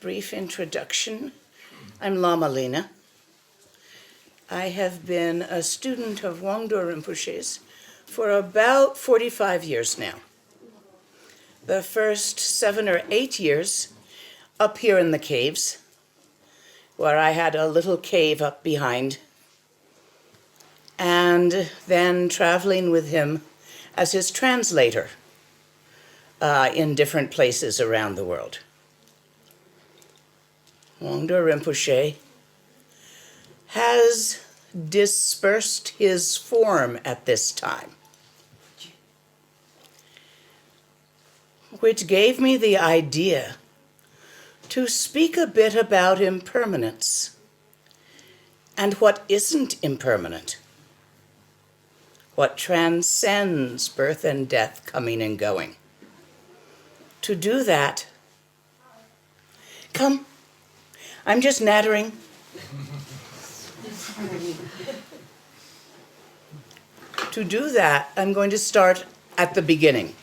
Brief introduction. I'm Lama Lena. I have been a student of Wangdor Rimpoche's for about 45 years now. The first 7 or 8 years up here in the caves, where I had a little cave up behind, and then traveling with him as his translator in different places around the world. Wangdor Rimpoche has dispersed his form at this time, which gave me the idea to speak a bit about impermanence and what isn't impermanent, what transcends birth and death, coming and going. To do that, come, I'm just nattering. To do that, I'm going to start at the beginning.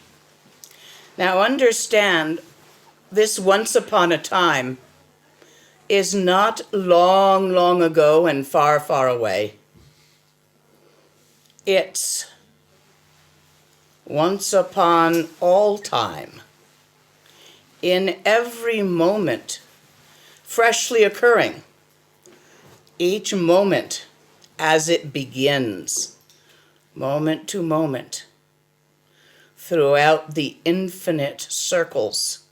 Now understand, this once upon a time is not long, long ago and far, far away. It's once upon all time, in every moment, freshly occurring, each moment as it begins, moment to moment, throughout the infinite circles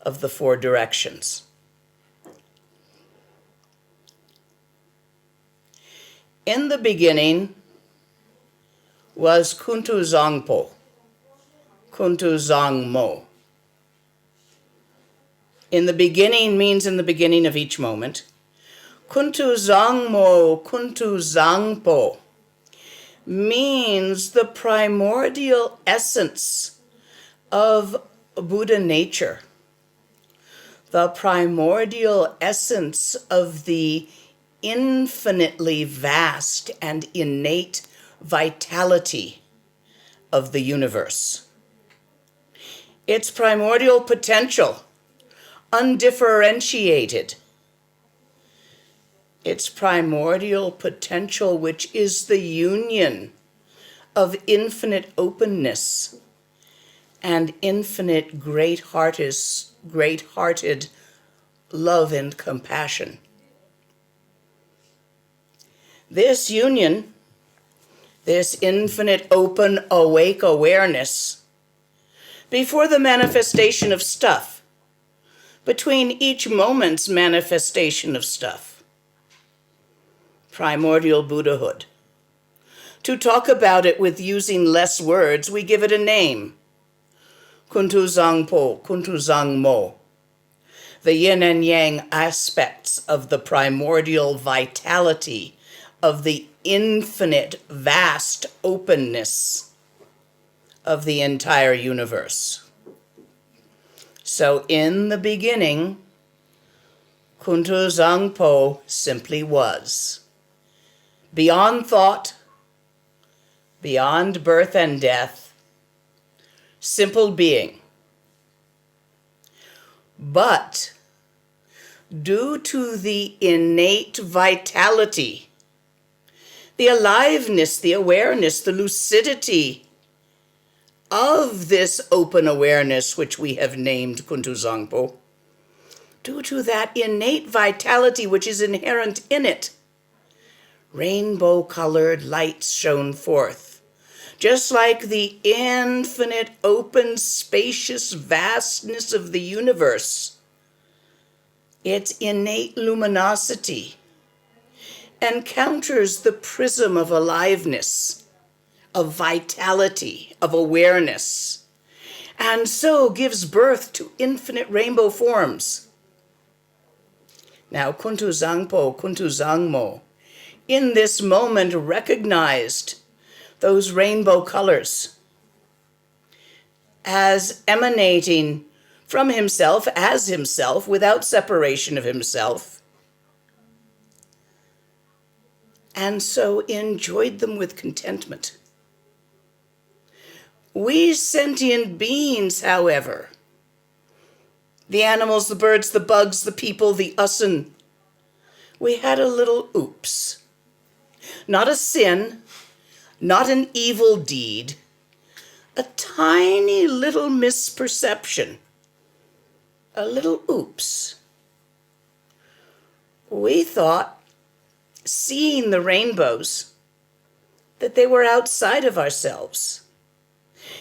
of the 4 directions. In the beginning was Kuntu Zangpo, Kuntu Zangmo. In the beginning means in the beginning of each moment. Kuntu Zangmo, Kuntu Zangpo means the primordial essence of Buddha nature, the primordial essence of the infinitely vast and innate vitality of the universe. Its primordial potential, undifferentiated. Its primordial potential, which is the union of infinite openness and infinite great-hearted love and compassion. This union, this infinite open awake awareness, before the manifestation of stuff, between each moment's manifestation of stuff, primordial Buddhahood. To talk about it with using less words, we give it a name. Kuntu Zangpo, Kuntu Zangmo. The yin and yang aspects of the primordial vitality of the infinite, vast openness of the entire universe. So in the beginning, Kuntu Zangpo simply was. Beyond thought, beyond birth and death, simple being. But due to the innate vitality, the aliveness, the awareness, the lucidity of this open awareness, which we have named Kuntu Zangpo, due to that innate vitality which is inherent in it, rainbow-colored lights shone forth, just like the infinite, open, spacious vastness of the universe. Its innate luminosity encounters the prism of aliveness, of vitality, of awareness, and so gives birth to infinite rainbow forms. Now, Kuntu Zangpo, Kuntu Zangmo, in this moment recognized those rainbow colors as emanating from himself, as himself, without separation of himself, and so enjoyed them with contentment. We sentient beings, however, The animals, the birds, the bugs, the people, the usin. We had a little oops. Not a sin, not an evil deed, a tiny little misperception, a little oops. We thought, seeing the rainbows, that they were outside of ourselves.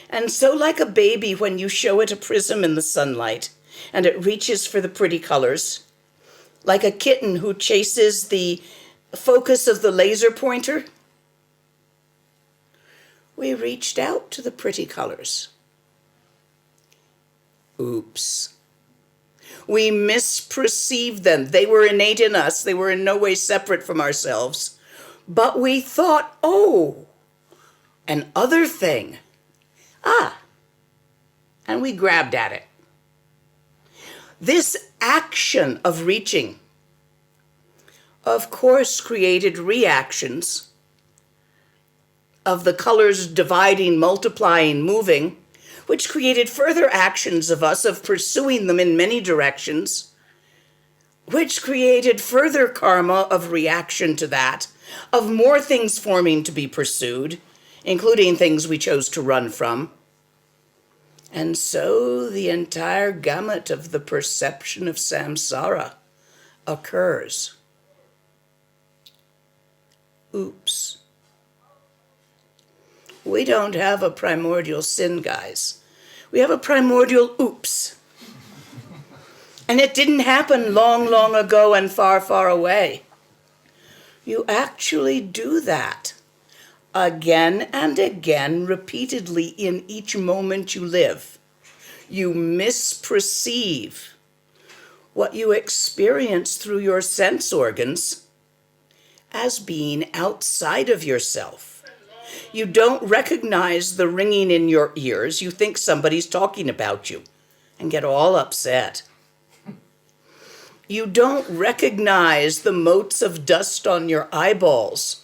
And so like a baby when you show it a prism in the sunlight and it reaches for the pretty colors, like a kitten who chases the focus of the laser pointer, we reached out to the pretty colors. Oops. We misperceived them. They were innate in us. They were in no way separate from ourselves. But we thought, oh, an other thing. And we grabbed at it. This action of reaching, of course, created reactions of the colors dividing, multiplying, moving, which created further actions of us of pursuing them in many directions, which created further karma of reaction to that, of more things forming to be pursued, including things we chose to run from. And so the entire gamut of the perception of samsara occurs. Oops. We don't have a primordial sin, guys. We have a primordial oops. And it didn't happen long, long ago and far, far away. You actually do that again and again, repeatedly in each moment you live. You misperceive what you experience through your sense organs as being outside of yourself. You don't recognize the ringing in your ears. You think somebody's talking about you and get all upset. You don't recognize the motes of dust on your eyeballs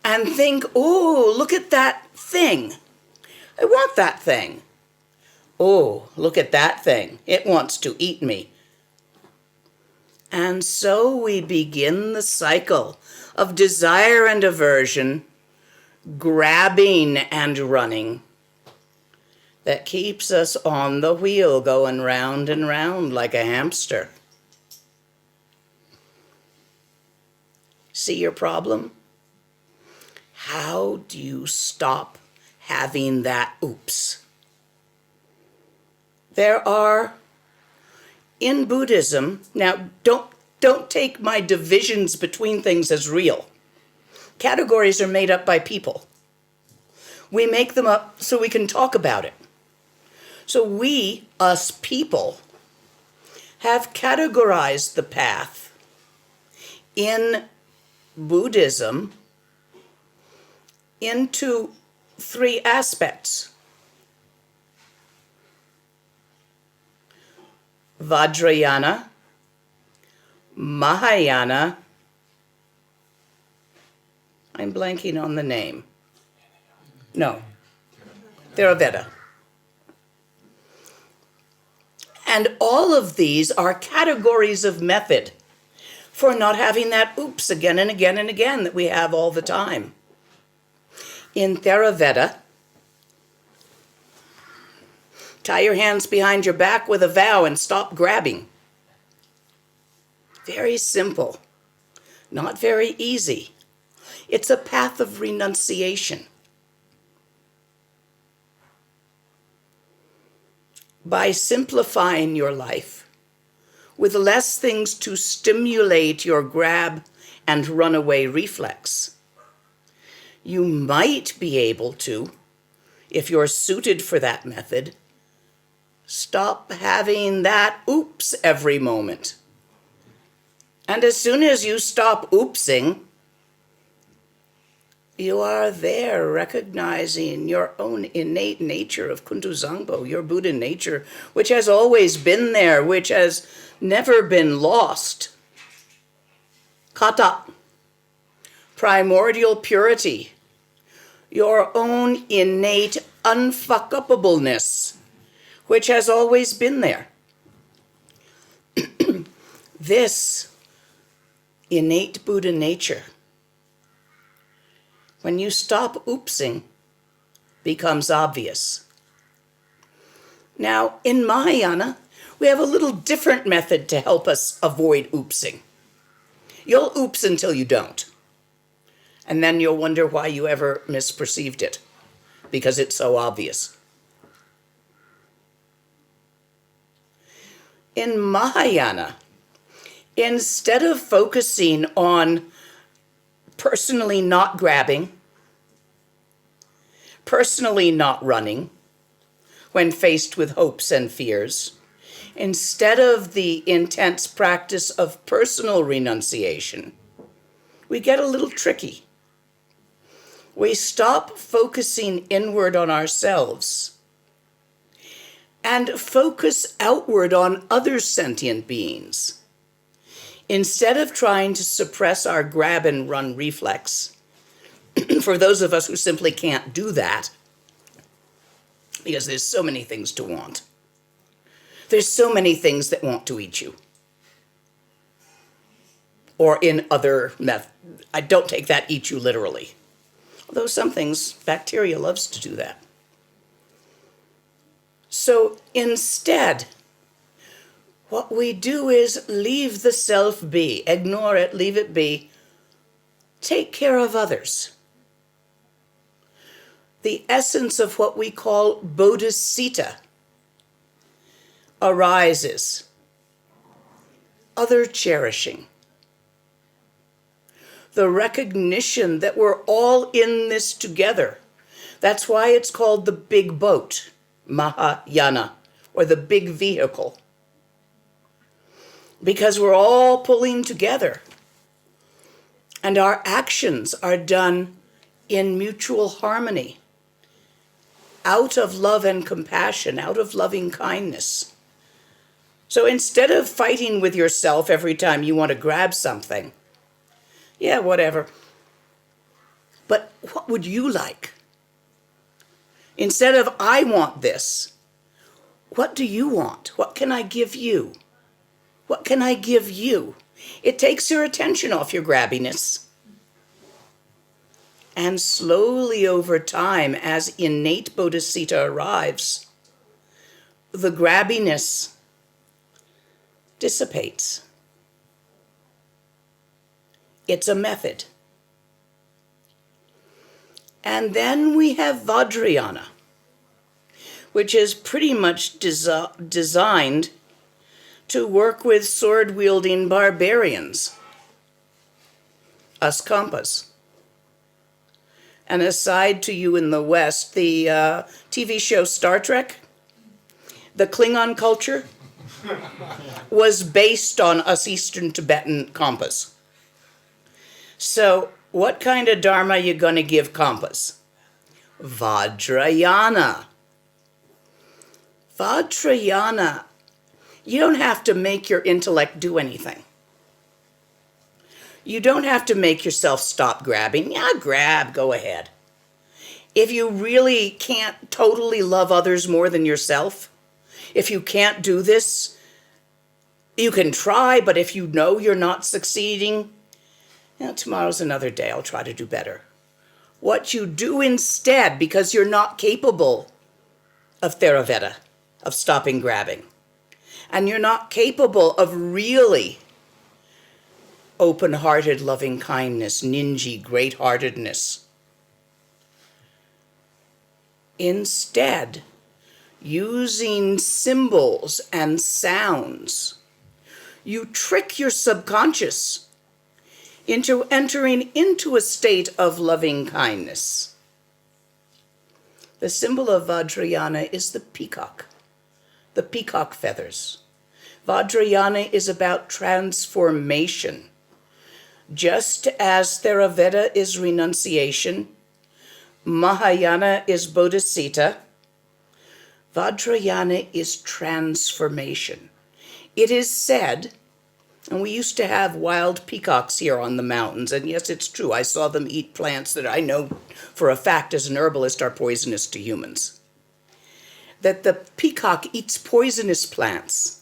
and think, oh, look at that thing. I want that thing. Oh, look at that thing. It wants to eat me. And so we begin the cycle of desire and aversion, grabbing and running, that keeps us on the wheel going round and round like a hamster. See your problem? How do you stop having that oops? There are, in Buddhism, now don't take my divisions between things as real. Categories are made up by people. We make them up so we can talk about it. So we, us people, have categorized the path in Buddhism into 3 aspects. Vajrayana, Mahayana, I'm blanking on the name. No, Theravada. And all of these are categories of method for not having that oops again and again and again that we have all the time. In Theravada, tie your hands behind your back with a vow and stop grabbing. Very simple, not very easy. It's a path of renunciation. By simplifying your life with less things to stimulate your grab and runaway reflex, you might be able to, if you're suited for that method, stop having that oops every moment. And as soon as you stop oopsing, you are there recognizing your own innate nature of Kuntu Zangpo, your Buddha nature, which has always been there, which has never been lost. Kata, primordial purity, your own innate unfuckupableness, which has always been there. This innate Buddha nature, when you stop oopsing, becomes obvious. Now, in Mahayana, we have a little different method to help us avoid oopsing. You'll oops until you don't. And then you'll wonder why you ever misperceived it, because it's so obvious. In Mahayana, instead of focusing on personally not grabbing, personally not running when faced with hopes and fears, instead of the intense practice of personal renunciation, we get a little tricky. We stop focusing inward on ourselves and focus outward on other sentient beings. Instead of trying to suppress our grab and run reflex, for those of us who simply can't do that, because there's so many things to want. There's so many things that want to eat you. Or in other I don't take that eat you literally. Although some things, bacteria loves to do that. So instead, what we do is leave the self be, ignore it, leave it be, take care of others. The essence of what we call bodhisattva arises. Other cherishing. The recognition that we're all in this together. That's why it's called the big boat, Mahayana, or the big vehicle. Because we're all pulling together. And our actions are done in mutual harmony, out of love and compassion, out of loving kindness. So instead of fighting with yourself every time you want to grab something, yeah, whatever. But what would you like? Instead of, I want this, what do you want? What can I give you? What can I give you? It takes your attention off your grabbiness. And slowly over time, as innate bodhisattva arrives, the grabbiness dissipates. It's a method. And then we have Vajrayana, which is pretty much designed to work with sword-wielding barbarians, us Kampas. And aside to you in the West, the TV show Star Trek, the Klingon culture, was based on us Eastern Tibetan Kampas. So what kind of dharma are you going to give Kampas? Vajrayana. Vajrayana. You don't have to make your intellect do anything. You don't have to make yourself stop grabbing. Yeah, grab, go ahead. If you really can't totally love others more than yourself, if you can't do this, you can try, but if you know you're not succeeding, tomorrow's another day, I'll try to do better. What you do instead, because you're not capable of Theravada, of stopping grabbing, and you're not capable of really open-hearted loving kindness, ninji, great-heartedness. Instead, using symbols and sounds, you trick your subconscious into entering into a state of loving kindness. The symbol of Vajrayana is the peacock feathers. Vajrayana is about transformation. Just as Theravada is renunciation, Mahayana is bodhisattva, Vajrayana is transformation. It is said, and we used to have wild peacocks here on the mountains, and yes, it's true, I saw them eat plants that I know for a fact as an herbalist are poisonous to humans. That the peacock eats poisonous plants,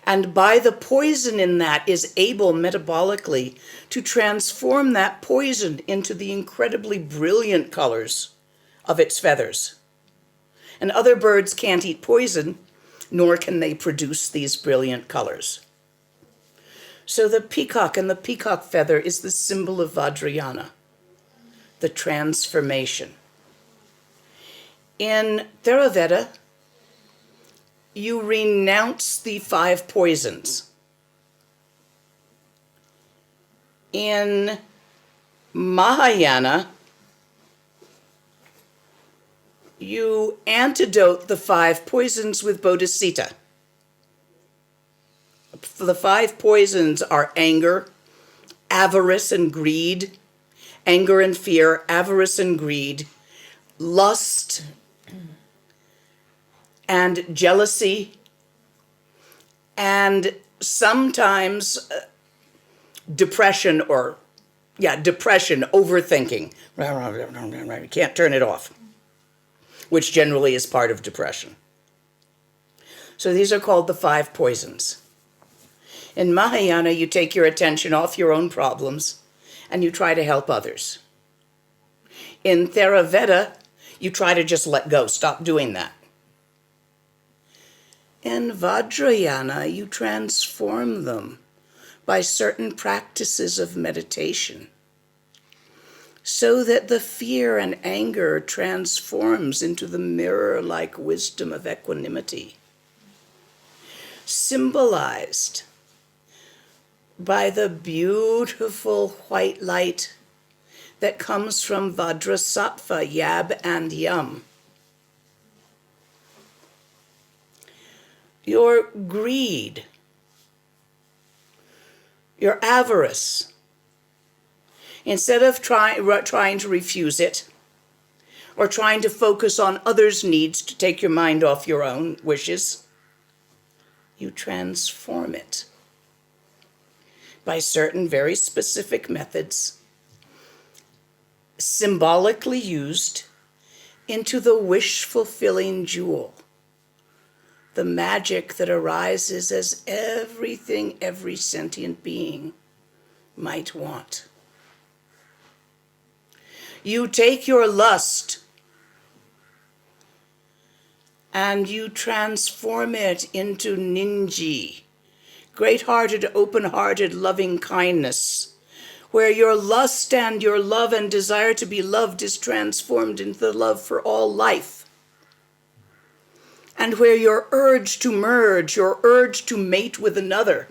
And by the poison in that is able metabolically to transform that poison into the incredibly brilliant colors of its feathers. And other birds can't eat poison, nor can they produce these brilliant colors. So the peacock and the peacock feather is the symbol of Vajrayana, the transformation. In Theravada, you renounce the 5 poisons. In Mahayana, you antidote the 5 poisons with bodhicitta. The 5 poisons are anger, avarice and greed, anger and fear, avarice and greed, lust, and jealousy, and sometimes depression, overthinking. You can't turn it off, which generally is part of depression. So these are called the 5 poisons. In Mahayana, you take your attention off your own problems and you try to help others. In Theravada, you try to just let go, stop doing that. In Vajrayana, you transform them by certain practices of meditation so that the fear and anger transforms into the mirror-like wisdom of equanimity, symbolized by the beautiful white light that comes from Vajrasattva, Yab and Yam. Your greed, your avarice, instead of trying to refuse it or trying to focus on others' needs to take your mind off your own wishes, you transform it by certain very specific methods, symbolically used into the wish-fulfilling jewel, the magic that arises as everything every sentient being might want. You take your lust and you transform it into ninji, great-hearted, open-hearted, loving kindness, where your lust and your love and desire to be loved is transformed into the love for all life. And where your urge to merge, your urge to mate with another,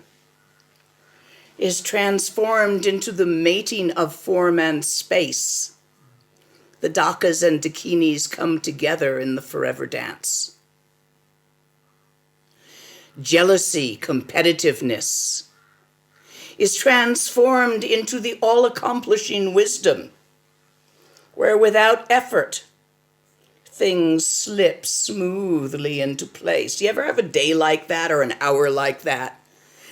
is transformed into the mating of form and space. The dakas and dakinis come together in the forever dance. Jealousy, competitiveness, is transformed into the all-accomplishing wisdom, where without effort, things slip smoothly into place. Do you ever have a day like that or an hour like that,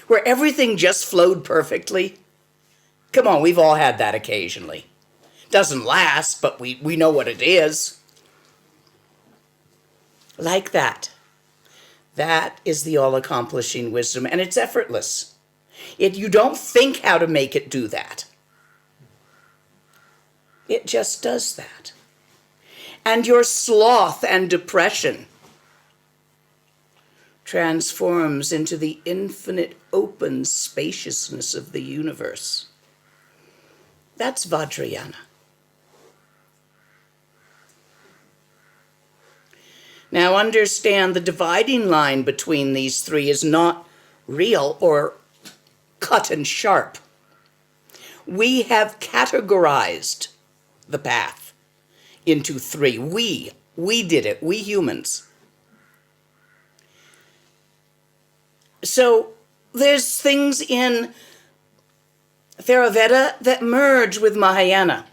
where everything just flowed perfectly? Come on, we've all had that occasionally. Doesn't last, but we know what it is. Like that. That is the all-accomplishing wisdom, and it's effortless. You don't think how to make it do that. It just does that. And your sloth and depression transforms into the infinite open spaciousness of the universe. That's Vajrayana. Now understand the dividing line between these 3 is not real or cut and sharp. We have categorized the path into 3. We did it, we humans. So there's things in Theravada that merge with Mahayana.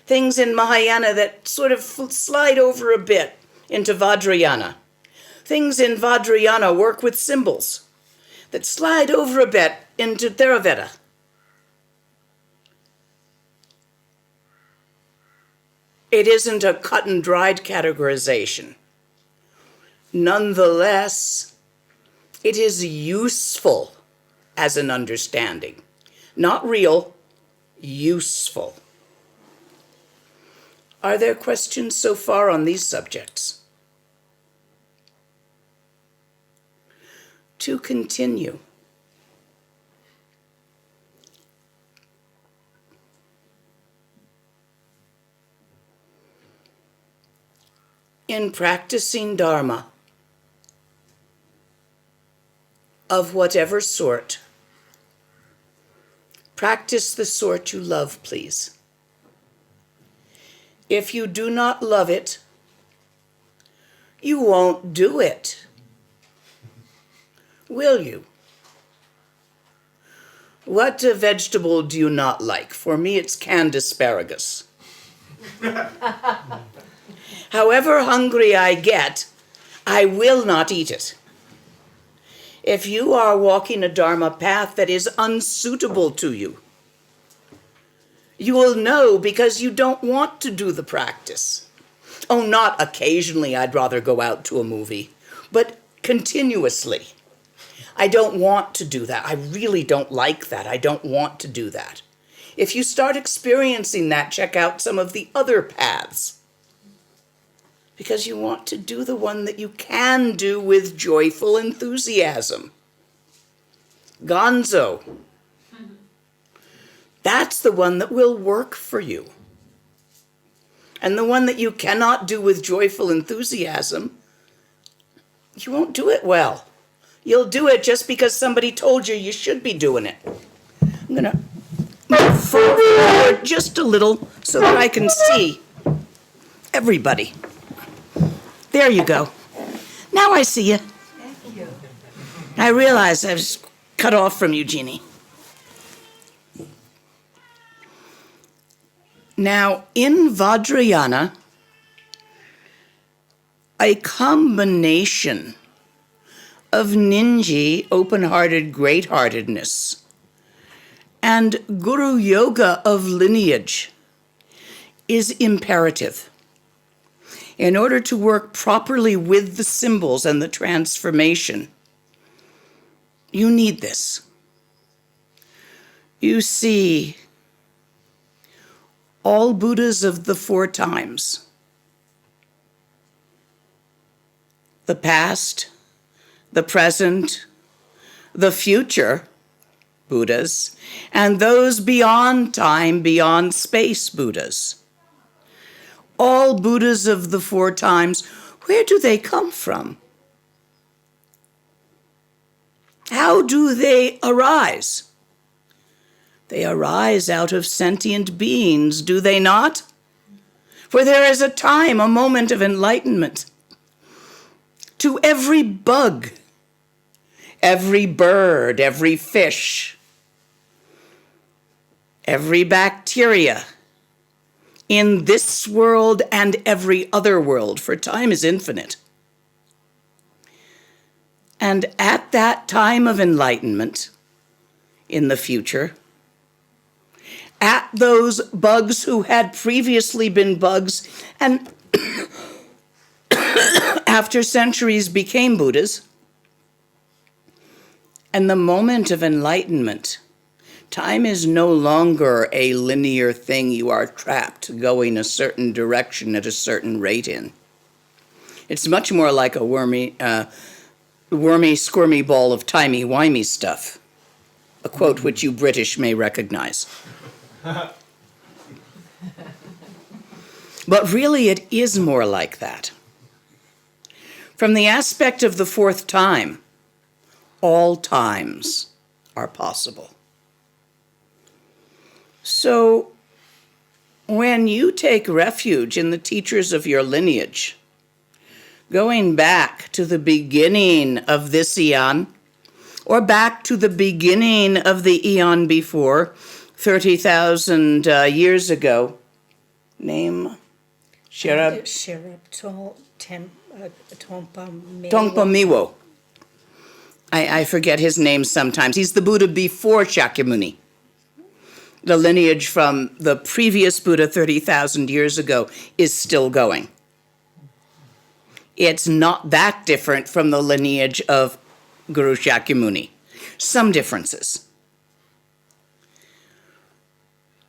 Things in Mahayana that sort of slide over a bit into Vajrayana. Things in Vajrayana work with symbols that slide over a bit into Theravada. It isn't a cut and dried categorization. Nonetheless, It is useful as an understanding. Not real, useful. Are there questions so far on these subjects? To continue. In practicing Dharma, of whatever sort, practice the sort you love, please. If you do not love it, you won't do it. Will you? What vegetable do you not like? For me, it's canned asparagus. However hungry I get, I will not eat it. If you are walking a Dharma path that is unsuitable to you, you will know because you don't want to do the practice. Oh, not occasionally I'd rather go out to a movie, but continuously. I don't want to do that. I really don't like that. I don't want to do that. If you start experiencing that, check out some of the other paths. Because you want to do the one that you can do with joyful enthusiasm. Gonzo. That's the one that will work for you. And the one that you cannot do with joyful enthusiasm, you won't do it well. You'll do it just because somebody told you you should be doing it. I'm going to move forward just a little so that I can see everybody. There you go. Now I see you. Thank you. I realize I was cut off from you, Jeannie. Now, in Vajrayana, a combination of ninji, open-hearted great-heartedness, and guru yoga of lineage is imperative. In order to work properly with the symbols and the transformation, you need this. You see, all Buddhas of the 4 times, the past, the present, the future Buddhas, and those beyond time, beyond space Buddhas. All Buddhas of the 4 times, where do they come from? How do they arise? They arise out of sentient beings, do they not? For there is a time, a moment of enlightenment. To every bug, every bird, every fish, every bacteria, in this world and every other world, for time is infinite. And at that time of enlightenment, in the future, at those bugs who had previously been bugs and after centuries became Buddhas, and the moment of enlightenment, time is no longer a linear thing you are trapped going a certain direction at a certain rate in. It's much more like a wormy, squirmy ball of timey-wimey stuff, a quote which you British may recognize. But really it is more like that. From the aspect of the 4th time, all times are possible. So, when you take refuge in the teachers of your lineage, going back to the beginning of this eon, or back to the beginning of the eon before, 30,000 years ago, name? Sherab? Tongpa Miwo. I forget his name sometimes. He's the Buddha before Shakyamuni. The lineage from the previous Buddha 30,000 years ago is still going. It's not that different from the lineage of Guru Shakyamuni. Some differences.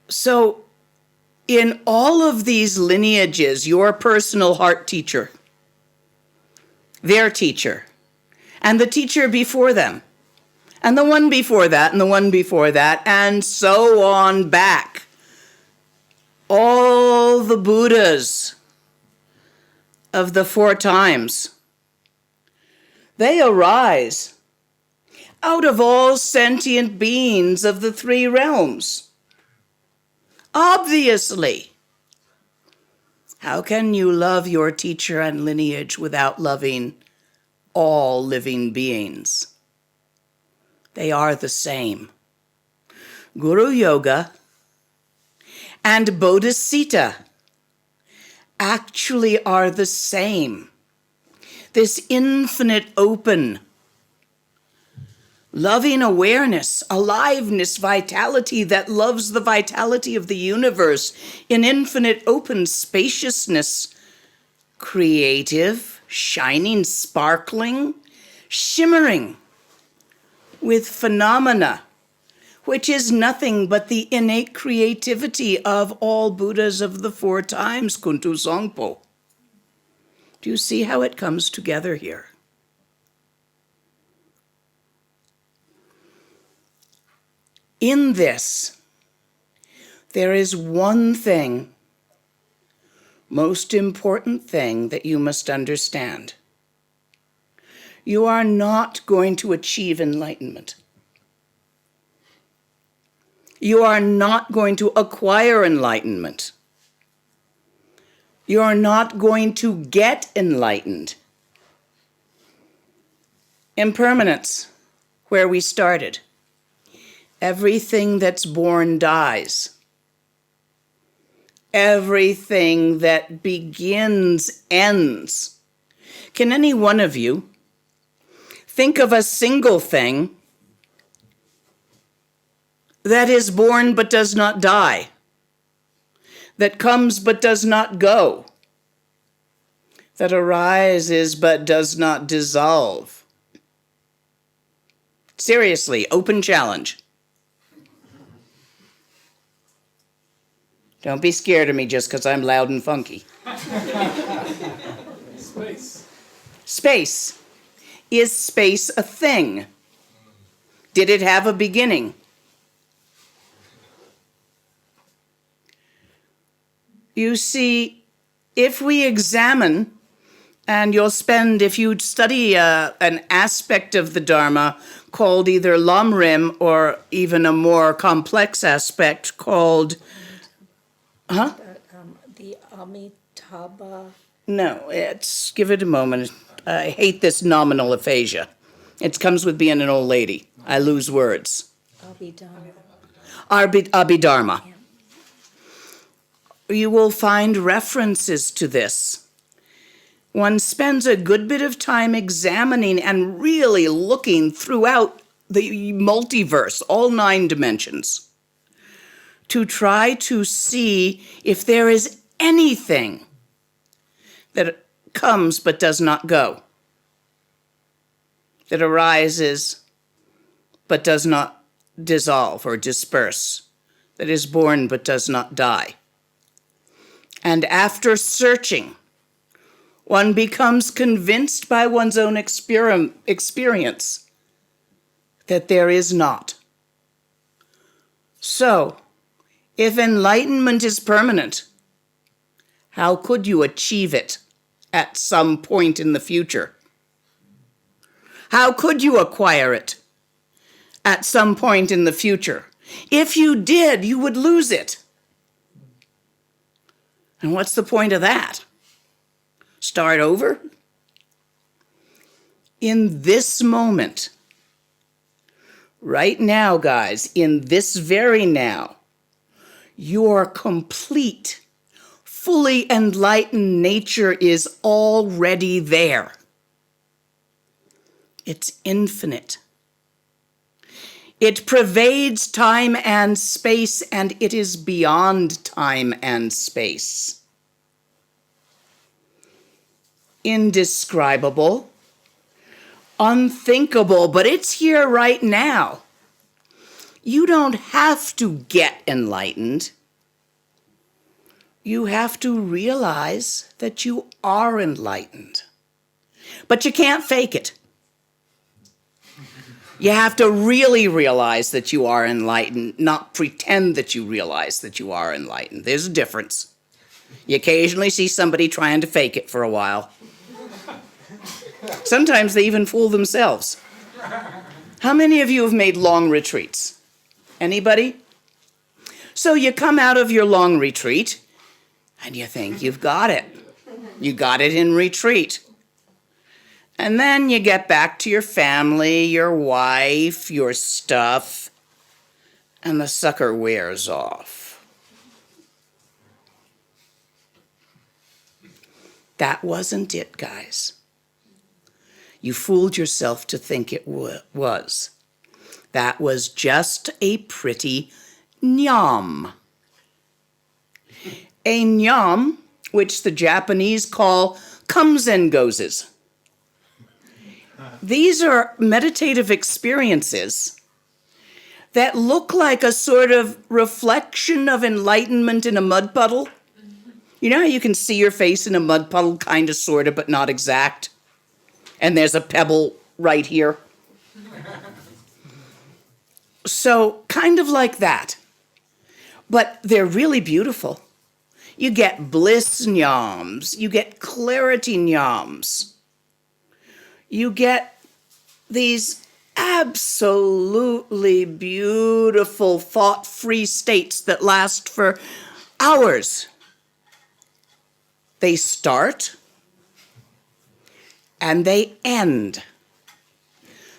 So, in all of these lineages, your personal heart teacher, their teacher, and the teacher before them, and the one before that, and the one before that, and so on back. All the Buddhas of the 4 times, they arise out of all sentient beings of the 3 realms. Obviously. How can you love your teacher and lineage without loving all living beings? They are the same. Guru Yoga and Bodhisattva actually are the same. This infinite open, loving awareness, aliveness, vitality that loves the vitality of the universe in infinite open spaciousness, creative, shining, sparkling, shimmering with phenomena, which is nothing but the innate creativity of all Buddhas of the 4 times, Kuntu Zangpo. Do you see how it comes together here? In this, there is one thing, most important thing that you must understand. You are not going to achieve enlightenment. You are not going to acquire enlightenment. You are not going to get enlightened. Impermanence, where we started. Everything that's born dies. Everything that begins ends. Can any one of you think of a single thing that is born but does not die, that comes but does not go, that arises but does not dissolve? Seriously, open challenge. Don't be scared of me just because I'm loud and funky. Space. Space. Is space a thing? Did it have a beginning? You see, if we examine, and you'll spend, if you study an aspect of the Dharma called either Lamrim or even a more complex aspect called, The Amitabha. No, give it a moment. I hate this nominal aphasia. It comes with being an old lady. I lose words. Abhidharma. You will find references to this. One spends a good bit of time examining and really looking throughout the multiverse, all 9 dimensions, to try to see if there is anything that comes but does not go, that arises but does not dissolve or disperse, that is born but does not die. And after searching, one becomes convinced by one's own experience that there is not. So, if enlightenment is permanent, how could you achieve it at some point in the future? How could you acquire it at some point in the future? If you did, you would lose it. And what's the point of that? Start over? In this moment, right now, guys, in this very now, your complete, fully enlightened nature is already there. It's infinite. It pervades time and space, and it is beyond time and space. Indescribable, unthinkable, but it's here right now. You don't have to get enlightened. You have to realize that you are enlightened. But you can't fake it. You have to really realize that you are enlightened, not pretend that you realize that you are enlightened. There's a difference. You occasionally see somebody trying to fake it for a while. Sometimes they even fool themselves. How many of you have made long retreats? Anybody? So you come out of your long retreat and you think you've got it. You got it in retreat. And then you get back to your family, your wife, your stuff, and the sucker wears off. That wasn't it, guys. You fooled yourself to think it was. That was just a pretty nyam. A nyam, which the Japanese call comes and goes. These are meditative experiences that look like a sort of reflection of enlightenment in a mud puddle. You know how you can see your face in a mud puddle, kind of, sort of, but not exact? And there's a pebble right here. So, kind of like that. But they're really beautiful. You get bliss nyams. You get clarity nyams. You get these absolutely beautiful, thought-free states that last for hours. They start and they end.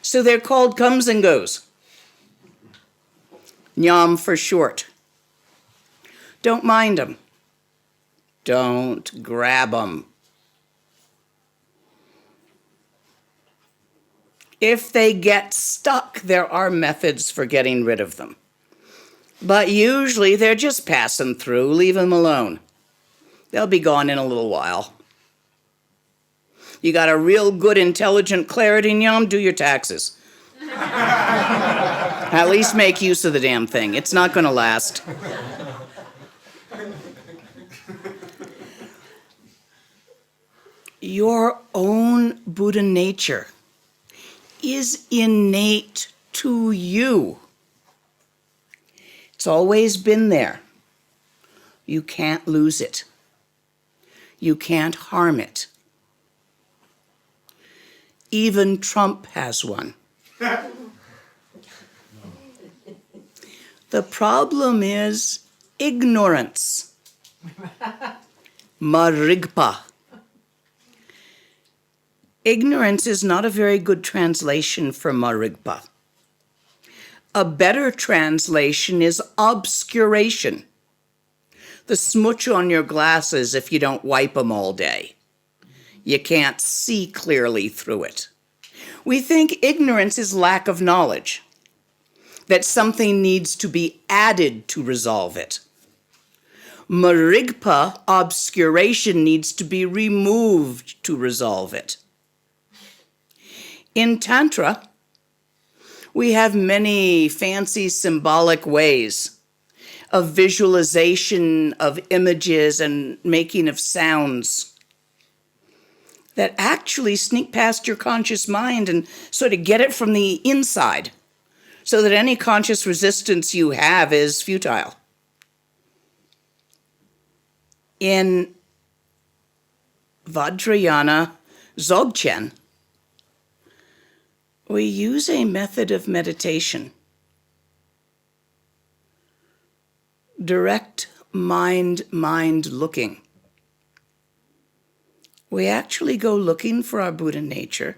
So they're called comes and goes. Nyam for short. Don't mind them. Don't grab them. If they get stuck, there are methods for getting rid of them. But usually they're just passing through. Leave them alone. They'll be gone in a little while. You got a real good, intelligent clarity nyam, do your taxes. At least make use of the damn thing. It's not going to last. Your own Buddha nature is innate to you. It's always been there. You can't lose it. You can't harm it. Even Trump has one. The problem is ignorance. Marigpa. Ignorance is not a very good translation for marigpa. A better translation is obscuration. The smudge on your glasses if you don't wipe them all day. You can't see clearly through it. We think ignorance is lack of knowledge, that something needs to be added to resolve it. Marigpa, obscuration, needs to be removed to resolve it. In Tantra, we have many fancy symbolic ways of visualization of images and making of sounds that actually sneak past your conscious mind and sort of get it from the inside so that any conscious resistance you have is futile. In Vajrayana Dzogchen, we use a method of meditation. Direct mind looking. We actually go looking for our Buddha nature.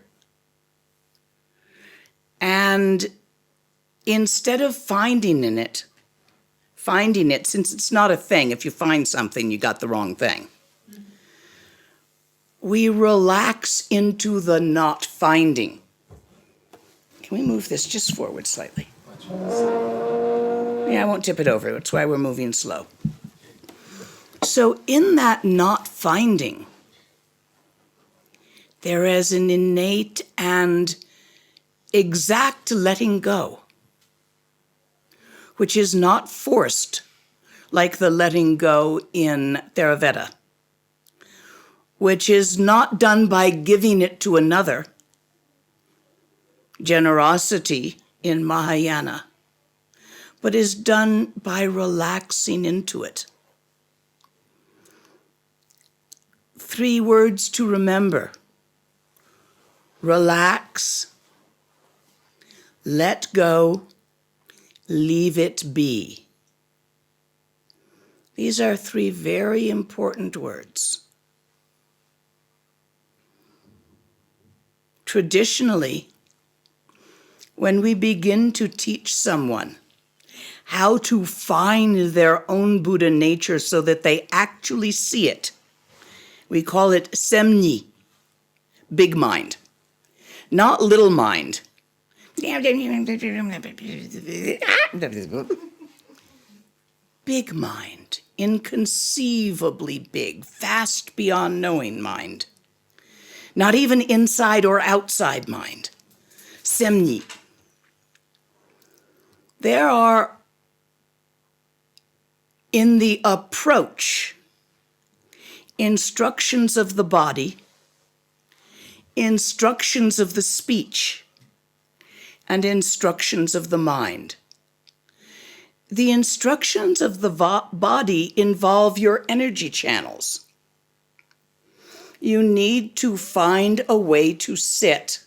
And instead of finding it, since it's not a thing, if you find something, you got the wrong thing. We relax into the not finding. Can we move this just forward slightly? Yeah, I won't tip it over. That's why we're moving slow. So in that not finding, there is an innate and exact letting go, which is not forced like the letting go in Theravada, which is not done by giving it to another, generosity in Mahayana, but is done by relaxing into it. 3 words to remember: relax, let go, leave it be. These are 3 very important words. Traditionally, when we begin to teach someone how to find their own Buddha nature so that they actually see it, we call it semni, big mind, not little mind. Big mind, inconceivably big, vast beyond knowing mind. Not even inside or outside mind. Semni. There are, in the approach, instructions of the body, instructions of the speech, and instructions of the mind. The instructions of the body involve your energy channels. You need to find a way to sit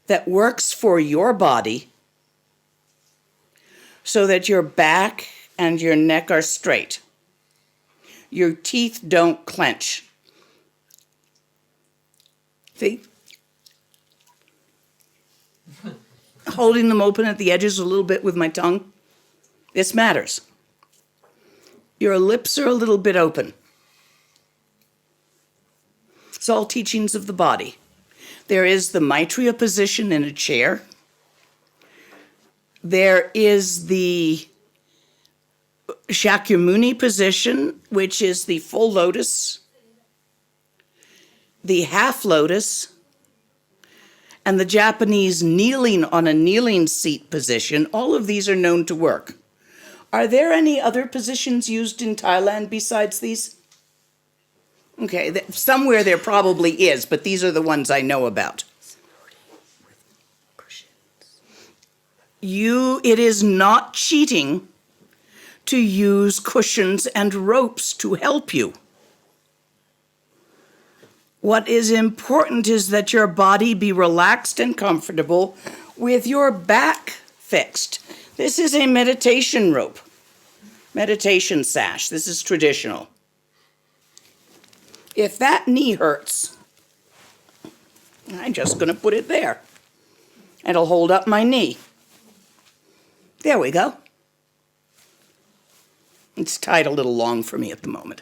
that works for your body so that your back and your neck are straight. Your teeth don't clench. See? Holding them open at the edges a little bit with my tongue. This matters. Your lips are a little bit open. It's all teachings of the body. There is the Maitreya position in a chair. There is the Shakyamuni position, which is the full lotus, the half lotus, and the Japanese kneeling on a kneeling seat position. All of these are known to work. Are there any other positions used in Thailand besides these? Okay, somewhere there probably is, but these are the ones I know about. It is not cheating to use cushions and ropes to help you. What is important is that your body be relaxed and comfortable with your back fixed. This is a meditation rope, meditation sash. This is traditional. If that knee hurts, I'm just going to put it there. It'll hold up my knee. There we go. It's tied a little long for me at the moment.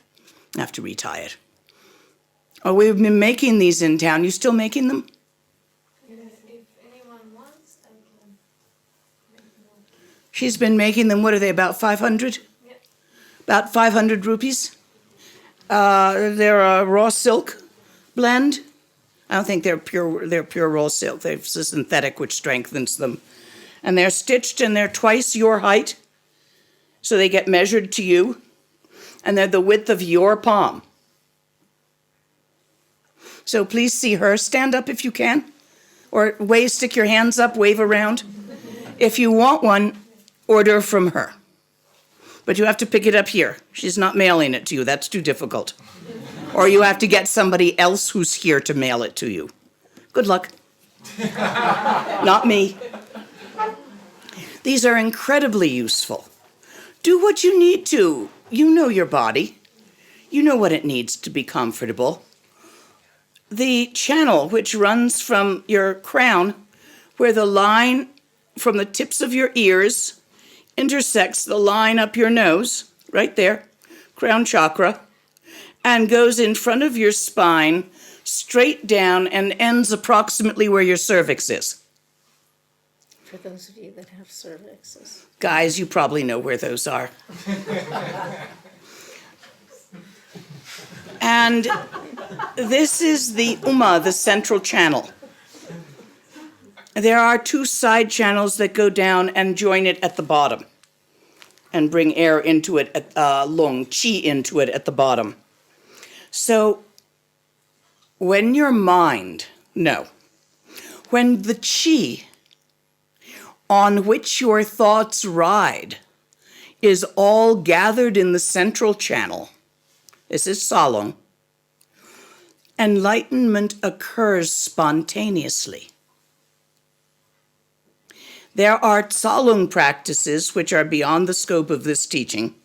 I have to retie it. Oh, we've been making these in town. You still making them? If anyone wants, I can make more. She's been making them, what are they, about 500? Yep. About 500 rupees. They're a raw silk blend. I don't think they're pure raw silk. They're synthetic, which strengthens them. And they're stitched and they're twice your height. So they get measured to you. And they're the width of your palm. So please see her. Stand up if you can. Or stick your hands up, wave around. If you want one, order from her. But you have to pick it up here. She's not mailing it to you. That's too difficult. Or you have to get somebody else who's here to mail it to you. Good luck. Not me. These are incredibly useful. Do what you need to. You know your body. You know what it needs to be comfortable. The channel which runs from your crown, where the line from the tips of your ears intersects the line up your nose, right there, crown chakra, and goes in front of your spine, straight down, and ends approximately where your cervix is. For those of you that have cervixes. Guys, you probably know where those are. And this is the Uma, the central channel. There are 2 side channels that go down and join it at the bottom and bring air into it, lung, qi into it at the bottom. So when your mind, when the qi on which your thoughts ride is all gathered in the central channel, this is Salong, enlightenment occurs spontaneously. There are Tsalung practices, which are beyond the scope of this teaching,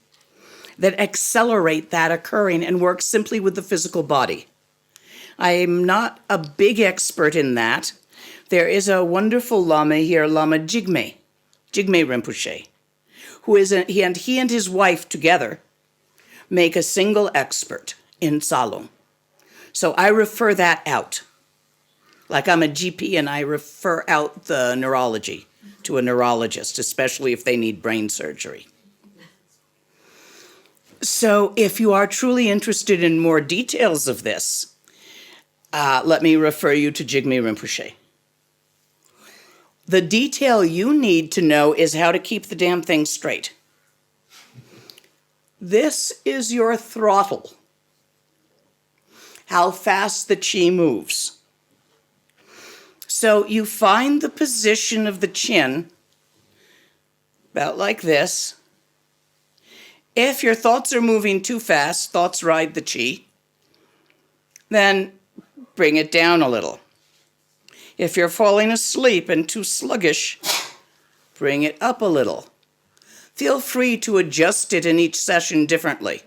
that accelerate that occurring and work simply with the physical body. I am not a big expert in that. There is a wonderful Lama here, Lama Jigme Rimpoche, he and his wife together make a single expert in Tsalung. So I refer that out. Like I'm a GP and I refer out the neurology to a neurologist, especially if they need brain surgery. So if you are truly interested in more details of this, let me refer you to Jigme Rinpoche. The detail you need to know is how to keep the damn thing straight. This is your throttle. How fast the qi moves. So you find the position of the chin about like this. If your thoughts are moving too fast, thoughts ride the qi, then bring it down a little. If you're falling asleep and too sluggish, bring it up a little. Feel free to adjust it in each session differently,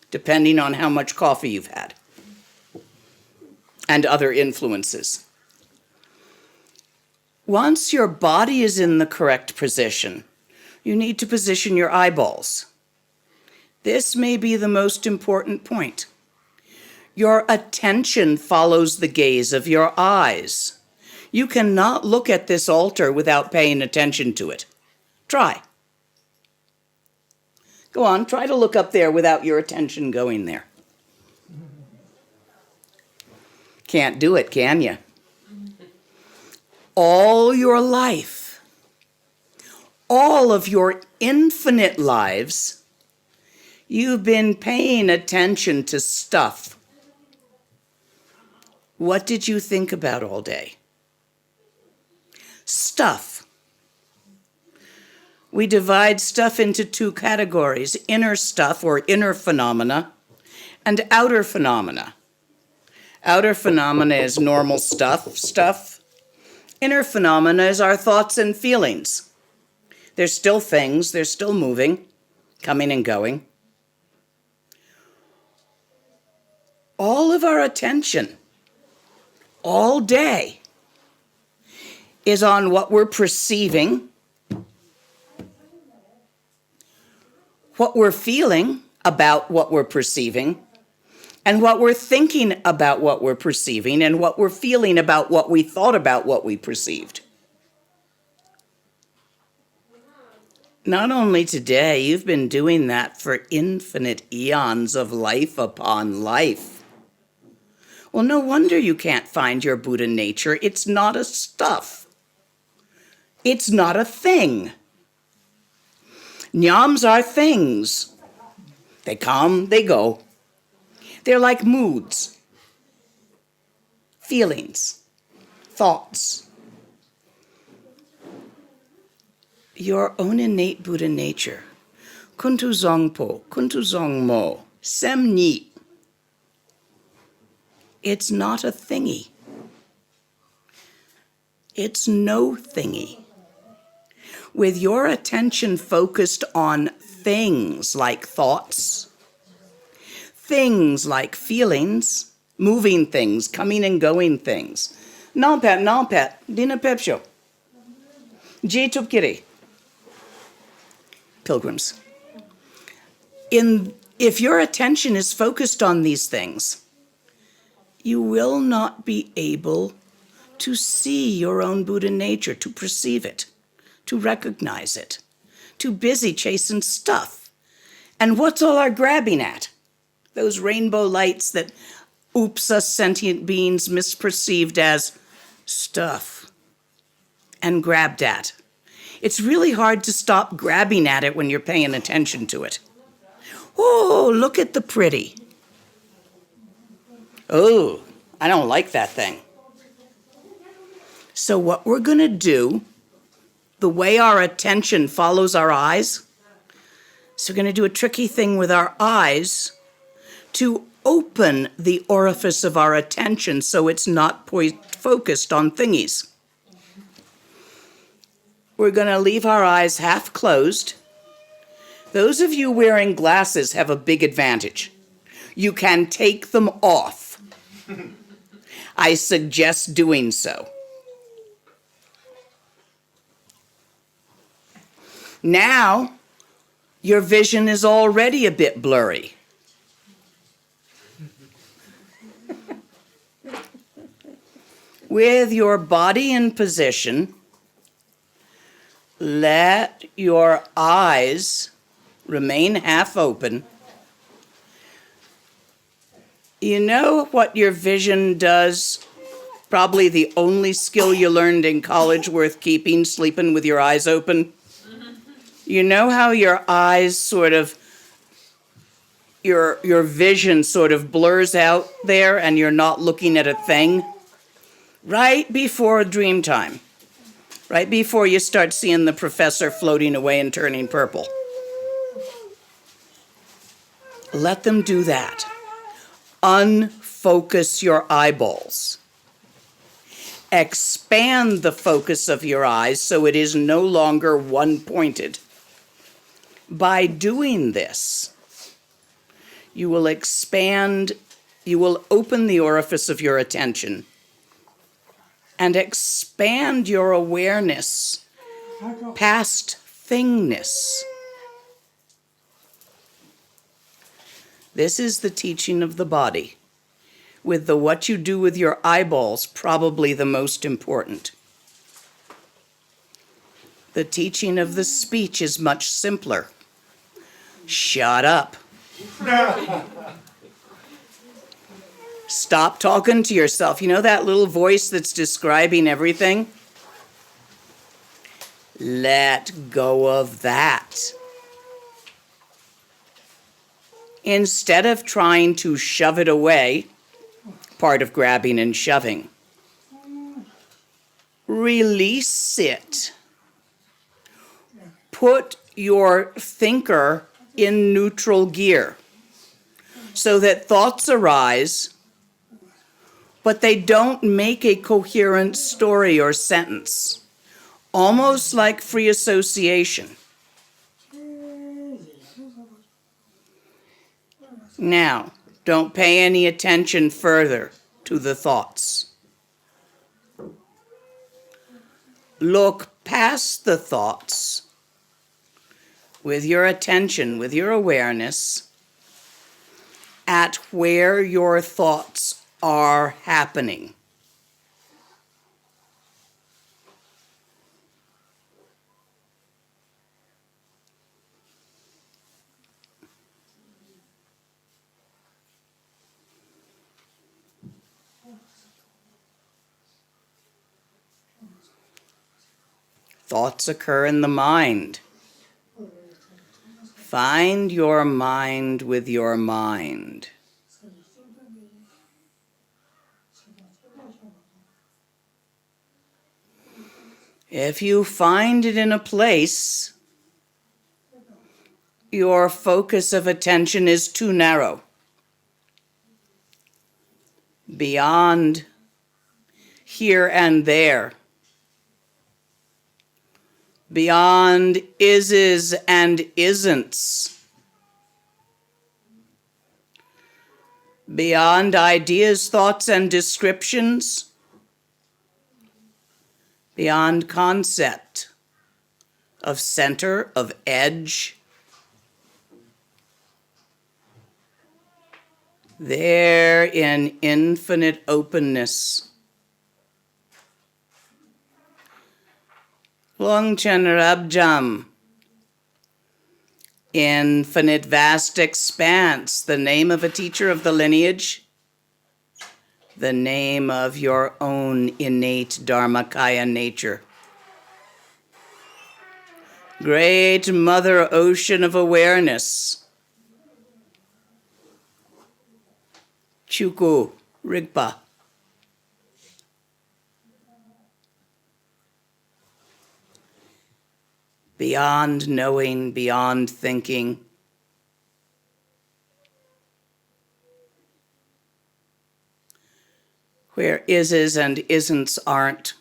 depending on how much coffee you've had and other influences. Once your body is in the correct position, you need to position your eyeballs. This may be the most important point. Your attention follows the gaze of your eyes. You cannot look at this altar without paying attention to it. Try. Go on, try to look up there without your attention going there. Can't do it, can you? All your life, all of your infinite lives, you've been paying attention to stuff. What did you think about all day? Stuff. We divide stuff into 2 categories, inner stuff or inner phenomena and outer phenomena. Outer phenomena is normal stuff. Inner phenomena is our thoughts and feelings. They're still things, they're still moving, coming and going. All of our attention, all day, is on what we're perceiving, what we're feeling about what we're perceiving, and what we're thinking about what we're perceiving, and what we're feeling about what we thought about what we perceived. Not only today, you've been doing that for infinite eons of life upon life. Well, no wonder you can't find your Buddha nature. It's not a stuff. It's not a thing. Nyams are things. They come, they go. They're like moods, feelings, thoughts. Your own innate Buddha nature, kuntu zongpo, kuntu zongmo, sem ni. It's not a thingy. It's no thingy. With your attention focused on things like thoughts, things like feelings, moving things, coming and going things. Nampet, dina pepsho. Je tupkiri. Pilgrims. If your attention is focused on these things, you will not be able to see your own Buddha nature, to perceive it, to recognize it, too busy chasing stuff. And what's all our grabbing at? Those rainbow lights that us sentient beings misperceived as stuff. and grabbed at. It's really hard to stop grabbing at it when you're paying attention to it. Oh, look at the pretty. Oh, I don't like that thing. So what we're going to do, the way our attention follows our eyes, so we're going to do a tricky thing with our eyes to open the orifice of our attention so it's not focused on thingies. We're going to leave our eyes half closed. Those of you wearing glasses have a big advantage. You can take them off. I suggest doing so. Now, your vision is already a bit blurry. With your body in position, let your eyes remain half open. You know what your vision does? Probably the only skill you learned in college worth keeping, sleeping with your eyes open. You know how your eyes sort of, your vision sort of blurs out there and you're not looking at a thing? Right before dream time. Right before you start seeing the professor floating away and turning purple. Let them do that. Unfocus your eyeballs. Expand the focus of your eyes so it is no longer one-pointed. By doing this, you will open the orifice of your attention and expand your awareness past thingness. This is the teaching of the body, with the what you do with your eyeballs probably the most important. The teaching of the speech is much simpler. Shut up. Stop talking to yourself. You know that little voice that's describing everything? Let go of that. Instead of trying to shove it away, part of grabbing and shoving, release it. Put your thinker in neutral gear so that thoughts arise, but they don't make a coherent story or sentence, almost like free association. Now, don't pay any attention further to the thoughts. Look past the thoughts with your attention, with your awareness, at where your thoughts are happening. Thoughts occur in the mind. Find your mind with your mind. If you find it in a place, your focus of attention is too narrow. Beyond here and there. Beyond ises and isn'ts. Beyond ideas, thoughts, and descriptions. Beyond concept of center, of edge. There in infinite openness. Longchen Rabjam, infinite vast expanse, the name of a teacher of the lineage, the name of your own innate Dharmakaya nature. Great Mother Ocean of Awareness. Chuku Rigpa. Beyond knowing, beyond thinking. Where ises and isn'ts aren't.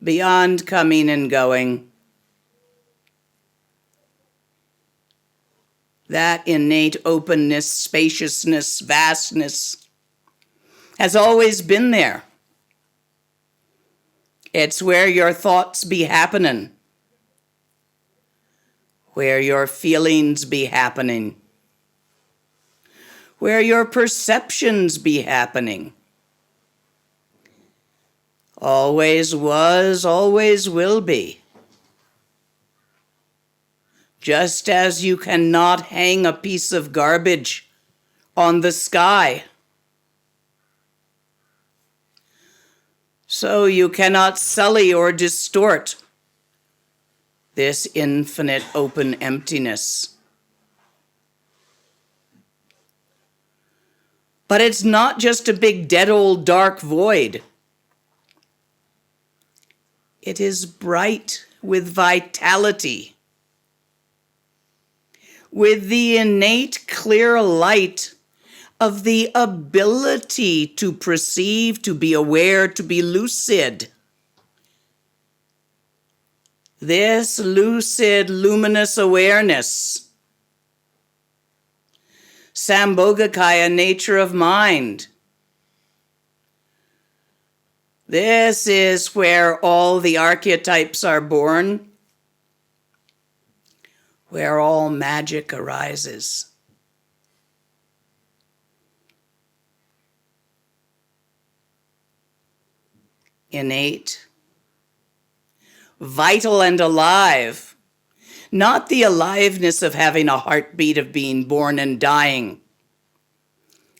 Beyond coming and going. That innate openness, spaciousness, vastness has always been there. It's where your thoughts be happening, where your feelings be happening, where your perceptions be happening. Always was, always will be. Just as you cannot hang a piece of garbage on the sky, so you cannot sully or distort this infinite open emptiness. But it's not just a big dead old dark void. It is bright with vitality, with the innate clear light of the ability to perceive, to be aware, to be lucid. This lucid, luminous awareness, Sambhogakaya nature of mind. This is where all the archetypes are born, where all magic arises. Innate, vital and alive, not the aliveness of having a heartbeat of being born and dying.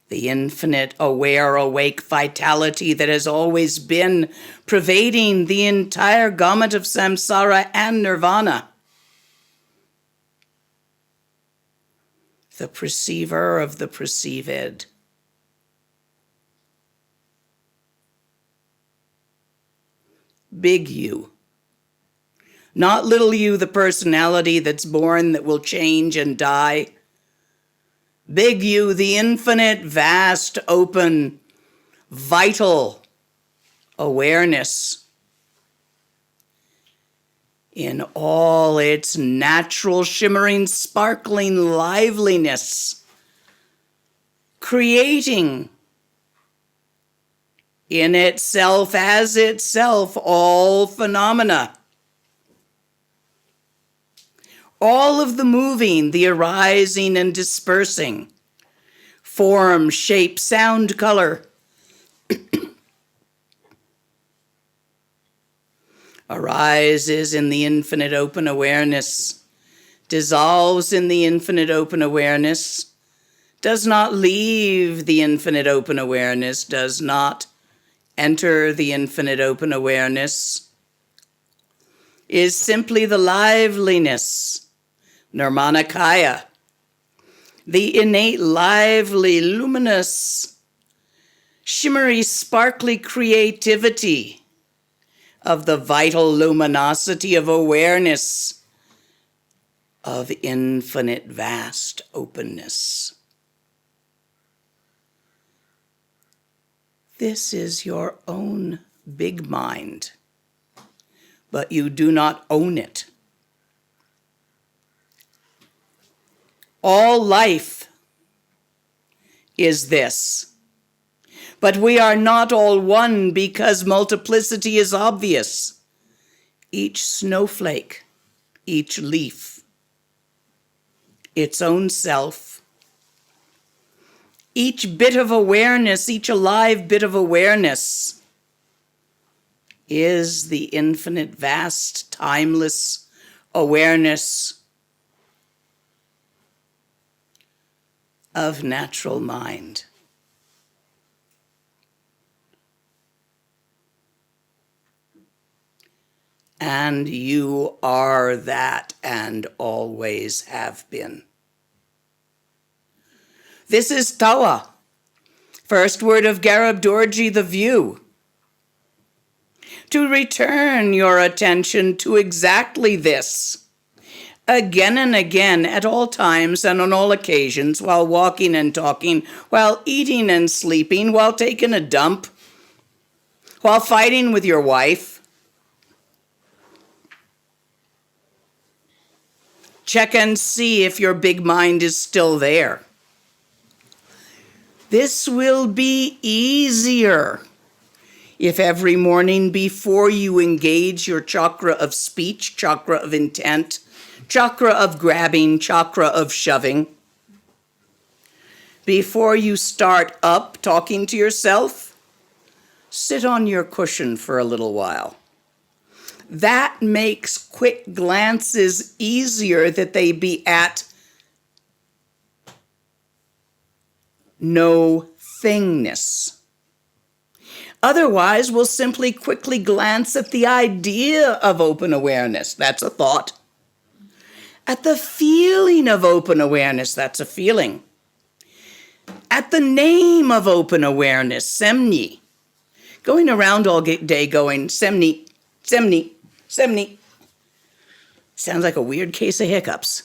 The infinite, aware, awake vitality that has always been pervading the entire gamut of samsara and nirvana. The perceiver of the perceived. Big you. Not little you, the personality that's born that will change and die. Big you, the infinite, vast, open, vital awareness in all its natural, shimmering, sparkling liveliness, creating in itself, as itself, all phenomena. All of the moving, the arising and dispersing, form, shape, sound, color, arises in the infinite open awareness, dissolves in the infinite open awareness, does not leave the infinite open awareness, does not enter the infinite open awareness, is simply the liveliness, Nirmanakaya, the innate, lively, luminous, shimmery, sparkly creativity of the vital luminosity of awareness of infinite, vast openness. This is your own big mind, but you do not own it. All life is this, but we are not all one because multiplicity is obvious. Each snowflake, each leaf, its own self, each bit of awareness, each alive bit of awareness is the infinite, vast, timeless awareness of natural mind. And you are that and always have been. This is Tawa, first word of Garab Dorji, the view. To return your attention to exactly this, again and again, at all times and on all occasions, while walking and talking, while eating and sleeping, while taking a dump, while fighting with your wife. Check and see if your big mind is still there. This will be easier if every morning before you engage your chakra of speech, chakra of intent, chakra of grabbing, chakra of shoving, before you start up talking to yourself, sit on your cushion for a little while. That makes quick glances easier that they be at no thingness. Otherwise, we'll simply quickly glance at the idea of open awareness. That's a thought. At the feeling of open awareness. That's a feeling. At the name of open awareness, Semni. Going around all day going, Semni, Semni, Semni. Sounds like a weird case of hiccups.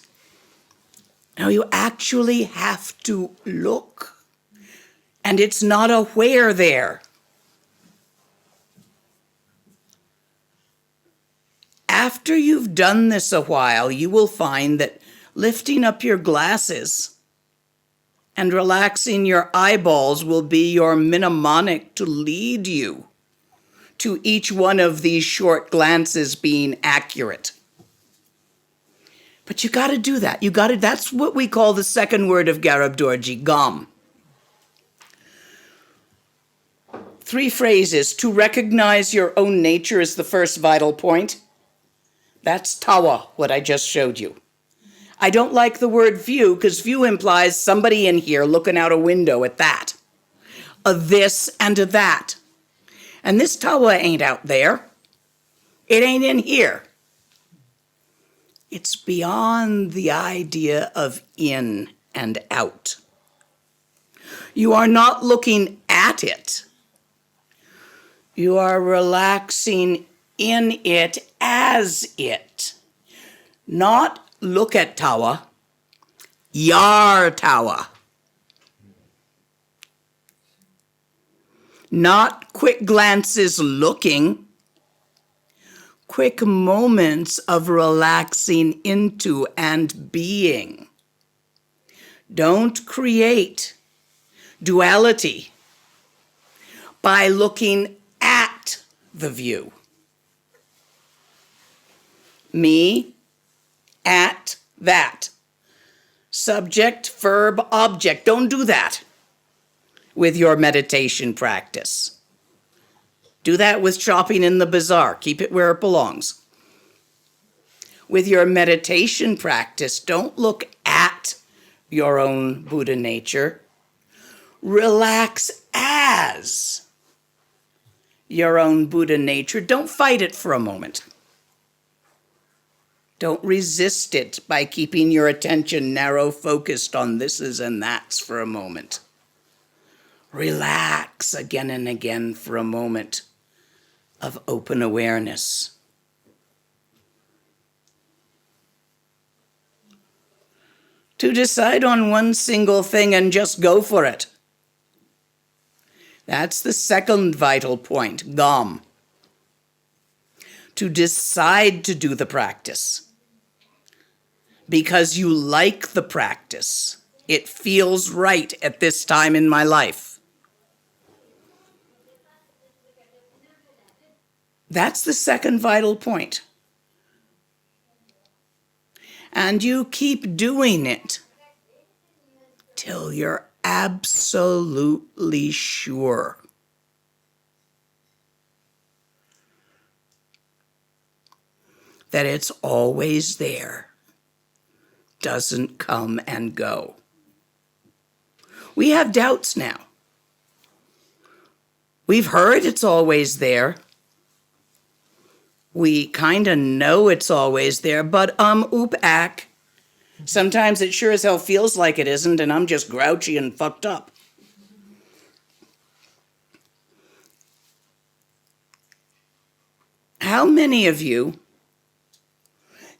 Now you actually have to look. And it's not a where there. After you've done this a while, you will find that lifting up your glasses and relaxing your eyeballs will be your mnemonic to lead you to each one of these short glances being accurate. But you got to do that. That's what we call the second word of Garab Dorji, Gam. 3 phrases. To recognize your own nature is the first vital point. That's Tawa, what I just showed you. I don't like the word view because view implies somebody in here looking out a window at that. A this and a that. And this Tawa ain't out there. It ain't in here. It's beyond the idea of in and out. You are not looking at it. You are relaxing in it as it. Not look at Tawa, Yar Tawa. Not quick glances looking, quick moments of relaxing into and being. Don't create duality by looking at the view. Me, at, that. Subject, verb, object. Don't do that with your meditation practice. Do that with shopping in the bazaar. Keep it where it belongs. With your meditation practice, don't look at your own Buddha nature. Relax as your own Buddha nature. Don't fight it for a moment. Don't resist it by keeping your attention narrow focused on thises and that's for a moment. Relax again and again for a moment of open awareness. To decide on one single thing and just go for it. That's the second vital point, Gam. To decide to do the practice. Because you like the practice. It feels right at this time in my life. That's the second vital point. And you keep doing it till you're absolutely sure. That it's always there. Doesn't come and go. We have doubts now. We've heard it's always there. We kind of know it's always there, but oop ack. Sometimes it sure as hell feels like it isn't, and I'm just grouchy and fucked up. How many of you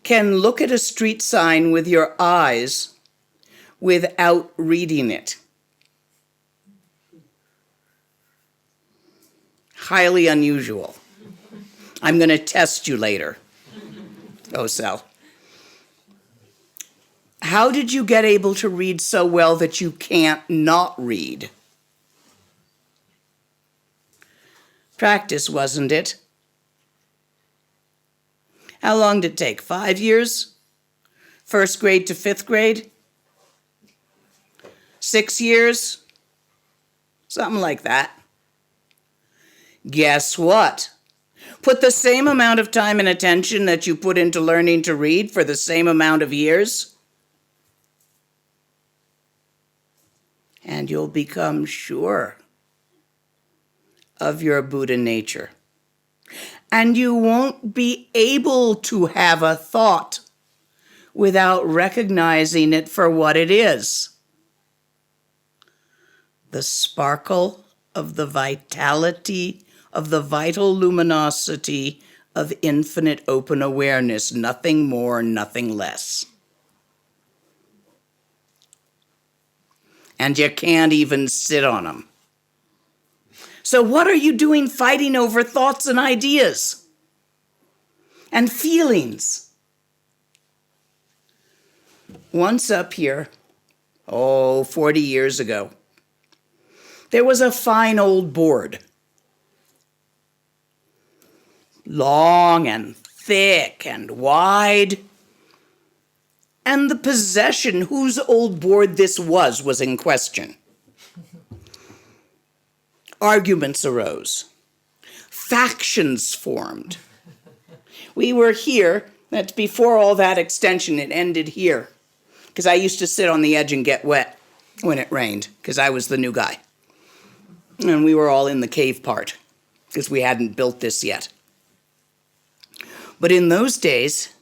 can look at a street sign with your eyes without reading it? Highly unusual. I'm going to test you later. Oh, Sal. How did you get able to read so well that you can't not read? Practice, wasn't it? How long did it take? 5 years? First grade to fifth grade? 6 years? Something like that. Guess what? Put the same amount of time and attention that you put into learning to read for the same amount of years, and you'll become sure of your Buddha nature. And you won't be able to have a thought without recognizing it for what it is. The sparkle of the vitality of the vital luminosity of infinite open awareness, nothing more, nothing less. And you can't even sit on them. So what are you doing fighting over thoughts and ideas and feelings? Once up here, 40 years ago, there was a fine old board. Long and thick and wide. And the possession whose old board this was in question. Arguments arose. Factions formed. We were here, that's before all that extension, it ended here. Because I used to sit on the edge and get wet when it rained, because I was the new guy. And we were all in the cave part, because we hadn't built this yet. But in those days,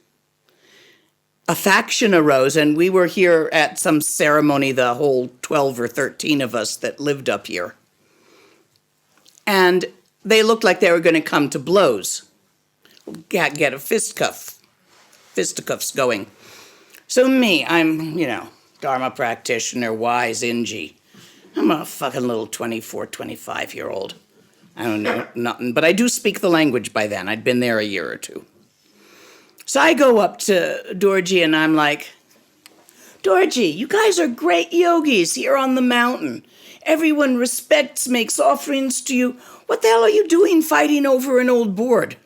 a faction arose, and we were here at some ceremony, the whole 12 or 13 of us that lived up here. And they looked like they were going to come to blows, get a fisticuffs going. So me, I'm, Dharma practitioner, wise, Inji. I'm a fucking little 24, 25-year-old. I don't know nothing, but I do speak the language by then. I'd been there a year or two. So I go up to Dorji and I'm like, Dorji, you guys are great yogis here on the mountain. Everyone respects, makes offerings to you. What the hell are you doing fighting over an old board?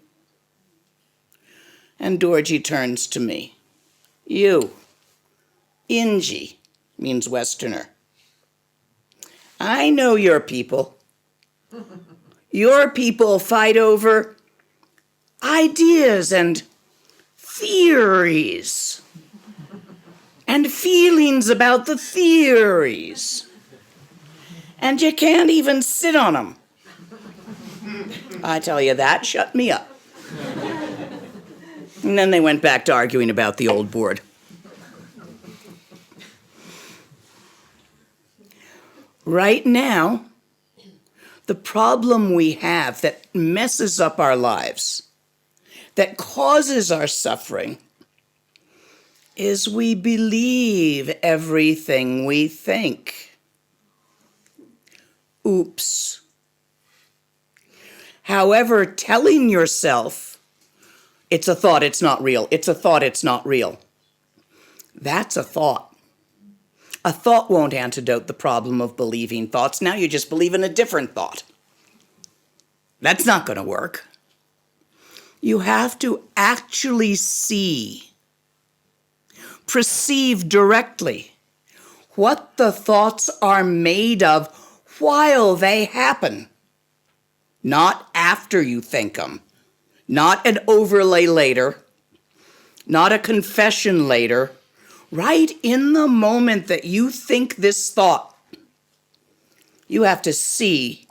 And Dorji turns to me. You, Inji, means Westerner. I know your people. Your people fight over ideas and theories and feelings about the theories. And you can't even sit on them. I tell you, that shut me up. And then they went back to arguing about the old board. Right now, the problem we have that messes up our lives, that causes our suffering, is we believe everything we think. Oops. However, telling yourself, it's a thought, it's not real, it's a thought, it's not real, that's a thought. A thought won't antidote the problem of believing thoughts. Now you just believe in a different thought. That's not going to work. You have to actually see, perceive directly what the thoughts are made of while they happen. Not after you think them. Not an overlay later. Not a confession later. Right in the moment that you think this thought, you have to see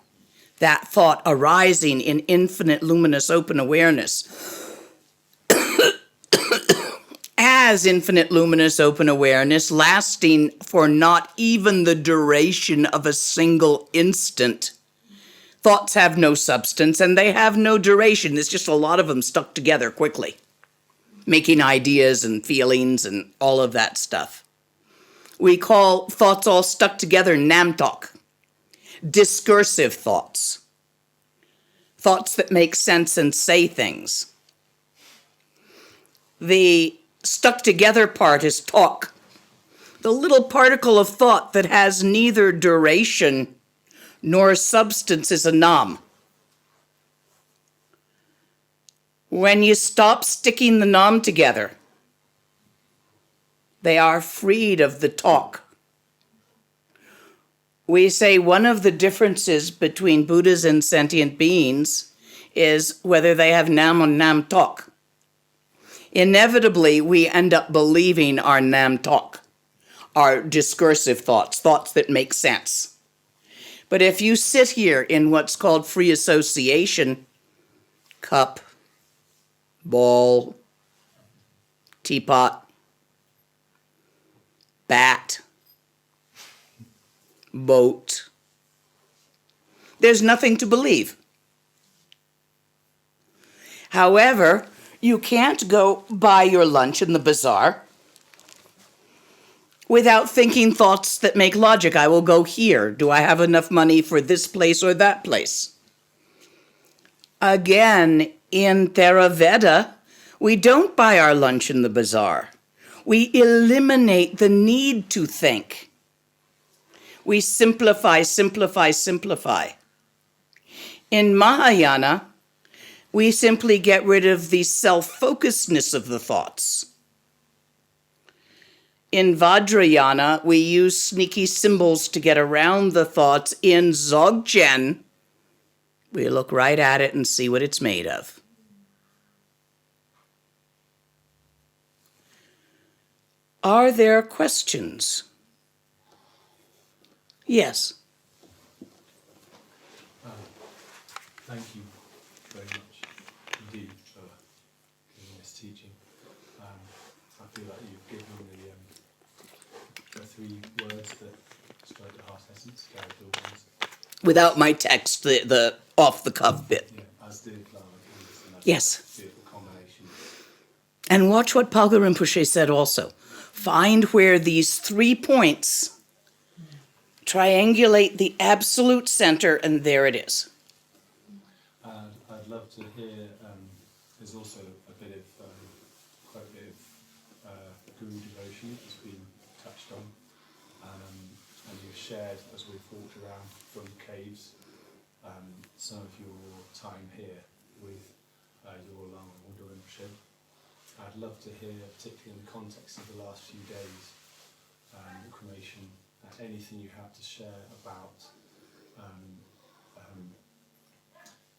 that thought arising in infinite luminous open awareness. has infinite luminous open awareness, lasting for not even the duration of a single instant. Thoughts have no substance and they have no duration. There's just a lot of them stuck together quickly, making ideas and feelings and all of that stuff. We call thoughts all stuck together namtok, discursive thoughts, thoughts that make sense and say things. The stuck together part is talk, the little particle of thought that has neither duration nor substance is a nam. When you stop sticking the nam together, they are freed of the talk. We say one of the differences between Buddhas and sentient beings is whether they have nam or nam talk. Inevitably, we end up believing our nam talk, our discursive thoughts, thoughts that make sense. But if you sit here in what's called free association, cup, ball, teapot, bat, boat, there's nothing to believe. However, you can't go buy your lunch in the bazaar without thinking thoughts that make logic. I will go here. Do I have enough money for this place or that place? Again, in Theravada, we don't buy our lunch in the bazaar. We eliminate the need to think. We simplify, simplify, simplify. In Mahayana, we simply get rid of the self-focusedness of the thoughts. In Vajrayana, we use sneaky symbols to get around the thoughts. In Dzogchen, we look right at it and see what it's made of. Are there questions? Yes. Thank you very much indeed for giving this teaching. I feel like you've given the three words that strike the heart essence, Gary Dawkins. Without my text, the off-the-cuff bit. Yeah, as did Lama Lena. Yes. Beautiful combination. And watch what Wangdor Rimpoche said also. Find where these 3 points triangulate the absolute center, and there it is. I'd love to hear, there's also a bit of, quite a bit of guru devotion that's been touched on, and you've shared, as we've walked around from caves, some of your time here with your Lama Wangdor Rimpoche. I'd love to hear, particularly in the context of the last few days, the cremation, anything you have to share about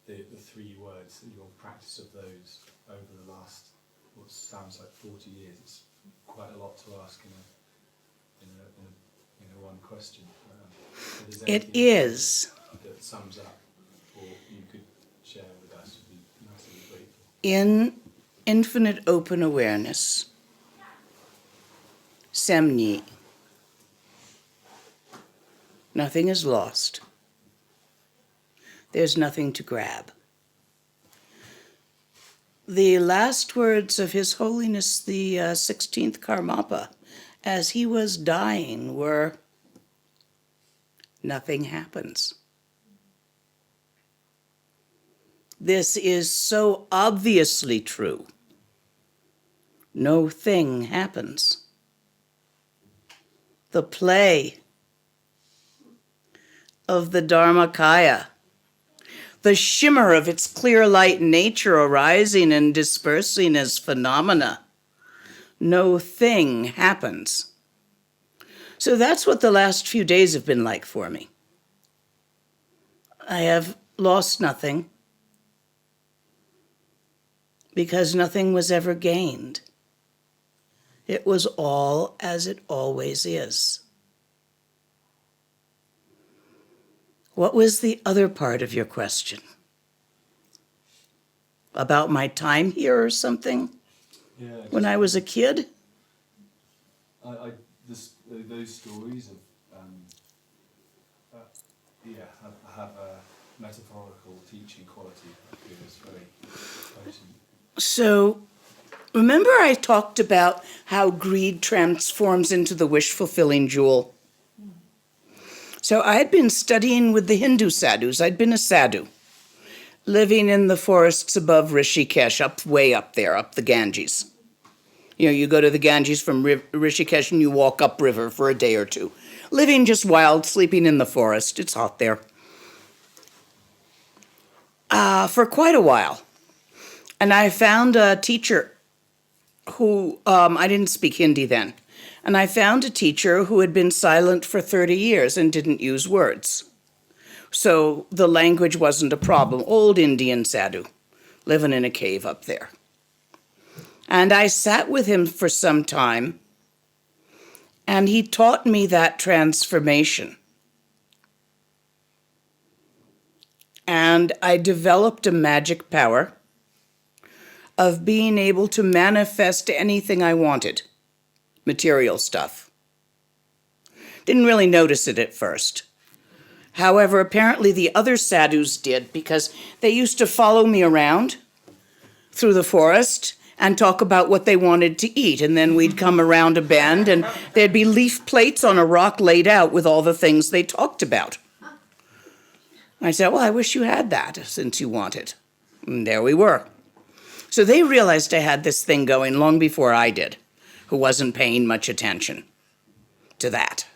the 3 words, your practice of those over the last, what sounds like 40 years. It's quite a lot to ask in a one question. It is. That sums up, or you could share with us, would be massively grateful. In infinite open awareness, Semni, nothing is lost. There's nothing to grab. The last words of His Holiness the 16th Karmapa, as he was dying, were, nothing happens. This is so obviously true. No thing happens. The play of the Dharmakaya, the shimmer of its clear light nature arising and dispersing as phenomena, no thing happens. So that's what the last few days have been like for me. I have lost nothing because nothing was ever gained. It was all as it always is. What was the other part of your question? About my time here or something? Yeah. When I was a kid? those stories of have a metaphorical teaching quality. I feel is very potent. So, remember I talked about how greed transforms into the wish-fulfilling jewel? So I had been studying with the Hindu sadhus. I'd been a sadhu, living in the forests above Rishikesh, way up there, up the Ganges. You know, you go to the Ganges from Rishikesh and you walk upriver for a day or two. Living just wild, sleeping in the forest. It's hot there. For quite a while. And I found a teacher who, I didn't speak Hindi then, and I found a teacher who had been silent for 30 years and didn't use words. So the language wasn't a problem. Old Indian sadhu, living in a cave up there. And I sat with him for some time, and he taught me that transformation. And I developed a magic power of being able to manifest anything I wanted, material stuff. Didn't really notice it at first. However, apparently the other sadhus did, because they used to follow me around through the forest and talk about what they wanted to eat. And then we'd come around a bend and there'd be leaf plates on a rock laid out with all the things they talked about. I said, well, I wish you had that since you want it. And there we were. So they realized I had this thing going long before I did, who wasn't paying much attention to that.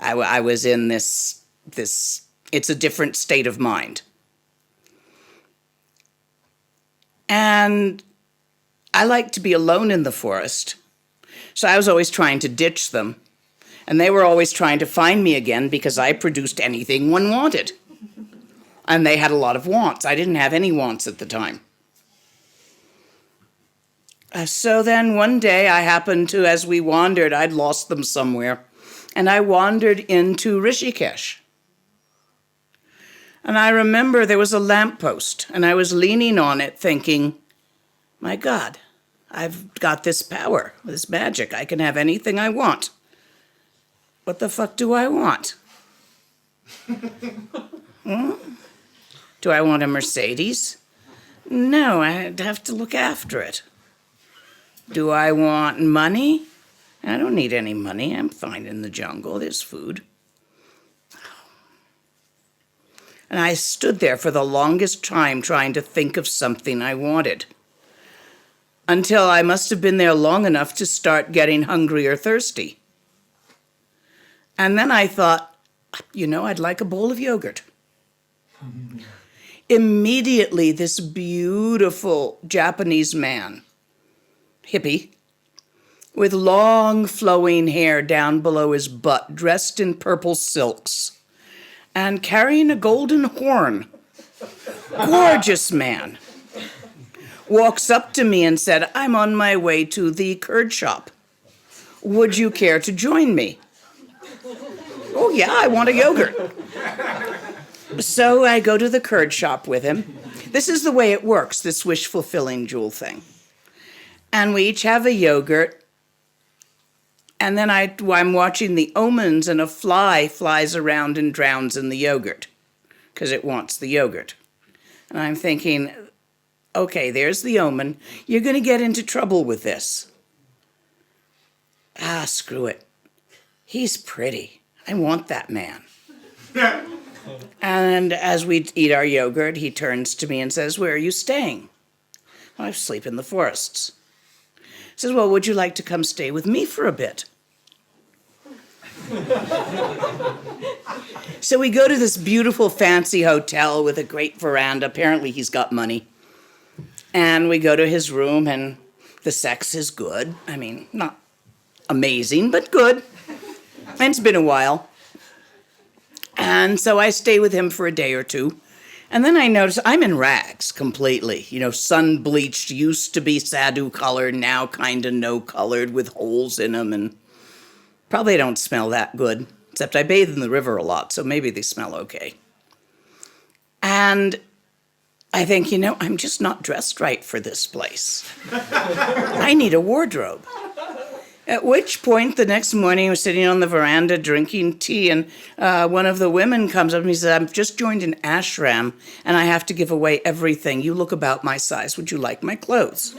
I was in this, it's a different state of mind. And I like to be alone in the forest. So I was always trying to ditch them. And they were always trying to find me again because I produced anything one wanted. And they had a lot of wants. I didn't have any wants at the time. So then one day I happened to, as we wandered, I'd lost them somewhere, and I wandered into Rishikesh. And I remember there was a lamppost, and I was leaning on it thinking, my God, I've got this power, this magic. I can have anything I want. What the fuck do I want? Do I want a Mercedes? No, I'd have to look after it. Do I want money? I don't need any money. I'm fine in the jungle. There's food. And I stood there for the longest time trying to think of something I wanted, until I must have been there long enough to start getting hungry or thirsty. And then I thought, I'd like a bowl of yogurt. Immediately, this beautiful Japanese man, hippie, with long flowing hair down below his butt, dressed in purple silks, and carrying a golden horn, gorgeous man, walks up to me and said, I'm on my way to the curd shop. Would you care to join me? Oh yeah, I want a yogurt. So I go to the curd shop with him. This is the way it works, this wish-fulfilling jewel thing. And we each have a yogurt. And then I'm watching the omens, and a fly flies around and drowns in the yogurt because it wants the yogurt. And I'm thinking, okay, there's the omen. You're going to get into trouble with this. Screw it. He's pretty. I want that man. And as we eat our yogurt, he turns to me and says, where are you staying? Well, I sleep in the forests. He says, well, would you like to come stay with me for a bit? So we go to this beautiful fancy hotel with a great veranda. Apparently he's got money. And we go to his room, and the sex is good. I mean, not amazing, but good. And it's been a while. And so I stay with him for a day or two. And then I notice I'm in rags completely. Sun-bleached, used to be sadhu colored, now kind of no-colored with holes in them. And probably don't smell that good, except I bathe in the river a lot, so maybe they smell okay. And I think, I'm just not dressed right for this place. I need a wardrobe. At which point, the next morning, I was sitting on the veranda drinking tea, and one of the women comes up and he says, I've just joined an ashram, and I have to give away everything. You look about my size. Would you like my clothes?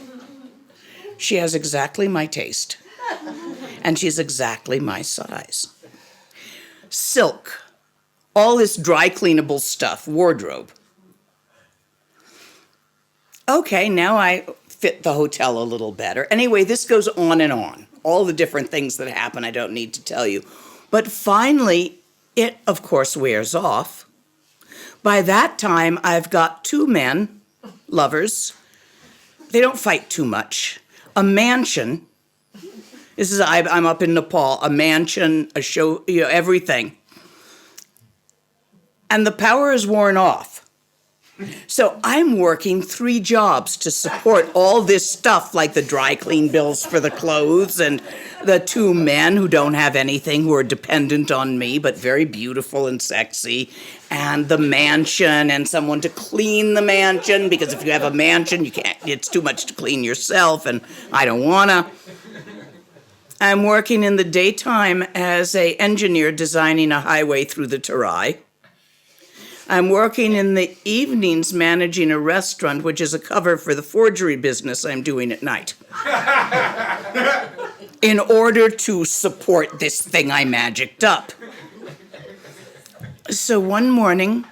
She has exactly my taste, and she's exactly my size. Silk, all this dry cleanable stuff, wardrobe. Okay, now I fit the hotel a little better. Anyway, this goes on and on. All the different things that happen, I don't need to tell you. But finally, it, of course, wears off. By that time, I've got 2 men, lovers. They don't fight too much. A mansion. I'm up in Nepal. A mansion, a show, everything. And the power is worn off. So I'm working 3 jobs to support all this stuff, like the dry clean bills for the clothes and the 2 men who don't have anything, who are dependent on me, but very beautiful and sexy, and the mansion and someone to clean the mansion, because if you have a mansion, it's too much to clean yourself, and I don't wanna. I'm working in the daytime as an engineer designing a highway through the Terai. I'm working in the evenings managing a restaurant, which is a cover for the forgery business I'm doing at night, in order to support this thing I magicked up. So one morning,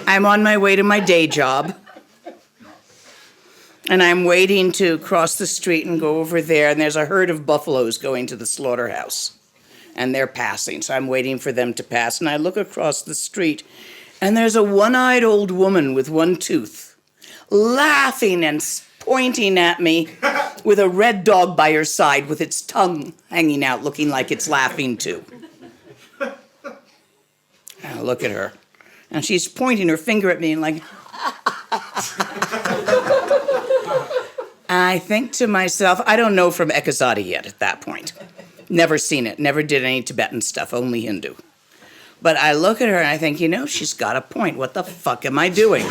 I'm on my way to my day job, and I'm waiting to cross the street and go over there, and there's a herd of buffaloes going to the slaughterhouse. And they're passing, so I'm waiting for them to pass. And I look across the street, and there's a one-eyed old woman with 1 tooth, laughing and pointing at me with a red dog by her side with its tongue hanging out, looking like it's laughing too. And I look at her, and she's pointing her finger at me and like... I think to myself, I don't know from Ekazati yet at that point. Never seen it, never did any Tibetan stuff, only Hindu. But I look at her and I think, she's got a point. What the fuck am I doing?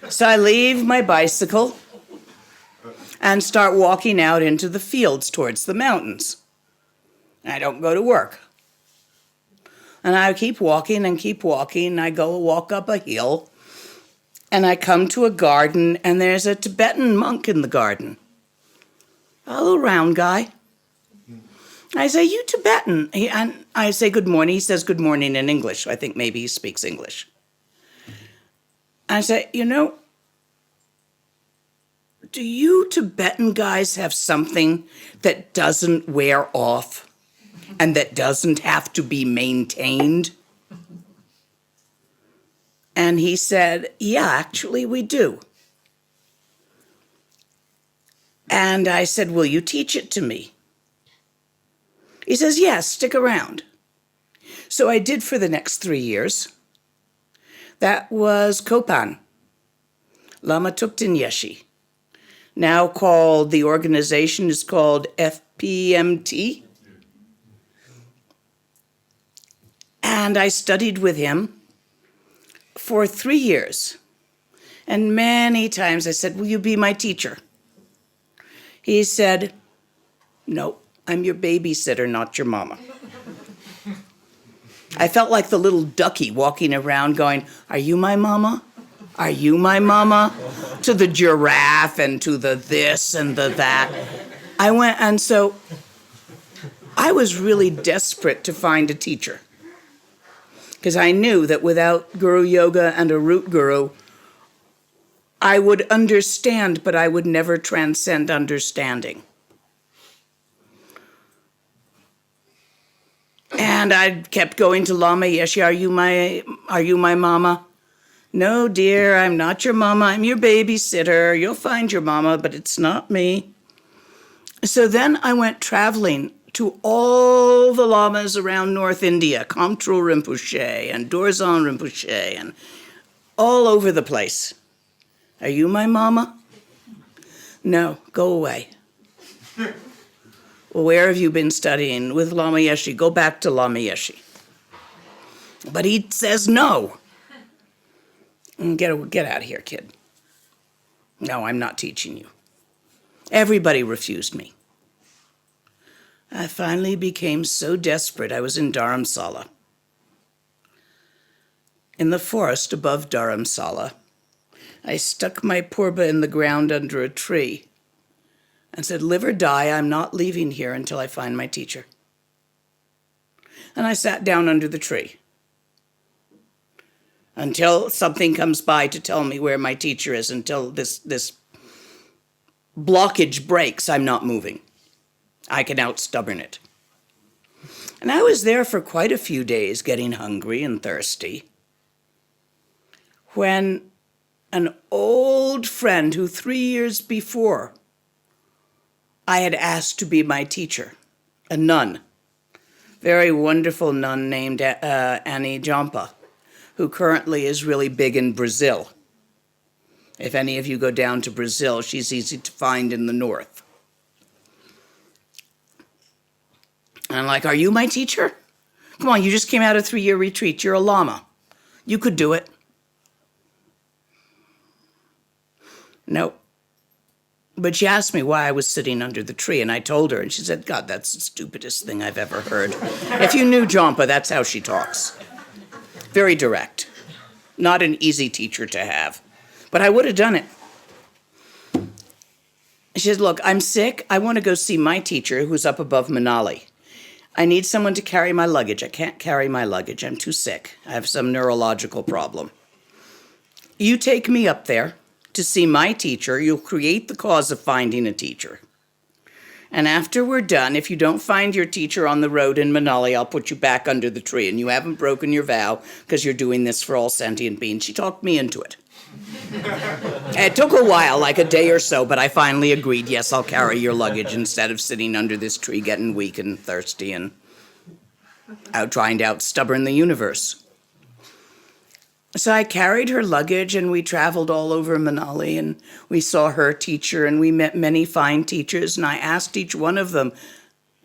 So I leave my bicycle and start walking out into the fields towards the mountains. I don't go to work. And I keep walking and keep walking. I go walk up a hill, and I come to a garden, and there's a Tibetan monk in the garden. A little round guy. I say, you Tibetan? And I say, good morning. He says good morning in English. I think maybe he speaks English. I say, do you Tibetan guys have something that doesn't wear off and that doesn't have to be maintained? And he said, yeah, actually we do. And I said, will you teach it to me? He says, yes, stick around. So I did for the next 3 years. That was Kopan, Lama Tukten Yeshi. Now called, the organization is called FPMT. And I studied with him for 3 years. And many times I said, will you be my teacher? He said, no, I'm your babysitter, not your mama. I felt like the little ducky walking around going, are you my mama? Are you my mama? To the giraffe and to the this and the that. And so I was really desperate to find a teacher, because I knew that without Guru Yoga and a root guru, I would understand, but I would never transcend understanding. And I kept going to Lama Yeshe, are you my mama? No, dear, I'm not your mama. I'm your babysitter. You'll find your mama, but it's not me. So then I went traveling to all the lamas around North India, Wangdor Rimpoche and Dorzon Rinpoche, and all over the place. Are you my mama? No, go away. Well, where have you been studying? With Lama Yeshe. Go back to Lama Yeshe. But he says no. Get out of here, kid. No, I'm not teaching you. Everybody refused me. I finally became so desperate I was in Dharamsala. In the forest above Dharamsala, I stuck my purba in the ground under a tree and said, live or die, I'm not leaving here until I find my teacher. And I sat down under the tree. Until something comes by to tell me where my teacher is, until this blockage breaks, I'm not moving. I can out-stubborn it. And I was there for quite a few days, getting hungry and thirsty, when an old friend who 3 years before I had asked to be my teacher, a nun, very wonderful nun named Annie Jampa, who currently is really big in Brazil. If any of you go down to Brazil, she's easy to find in the north. And I'm like, are you my teacher? Come on, you just came out of a 3-year retreat. You're a Lama. You could do it. Nope. But she asked me why I was sitting under the tree, and I told her, and she said, God, that's the stupidest thing I've ever heard. If you knew Jampa, that's how she talks. Very direct. Not an easy teacher to have. But I would have done it. She said, look, I'm sick. I want to go see my teacher who's up above Manali. I need someone to carry my luggage. I can't carry my luggage. I'm too sick. I have some neurological problem. You take me up there to see my teacher. You'll create the cause of finding a teacher. And after we're done, if you don't find your teacher on the road in Manali, I'll put you back under the tree. And you haven't broken your vow because you're doing this for all sentient beings. She talked me into it. It took a while, like a day or so, but I finally agreed, yes, I'll carry your luggage instead of sitting under this tree getting weak and thirsty and out trying to out-stubborn the universe. So I carried her luggage and we traveled all over Manali and we saw her teacher and we met many fine teachers and I asked each one of them,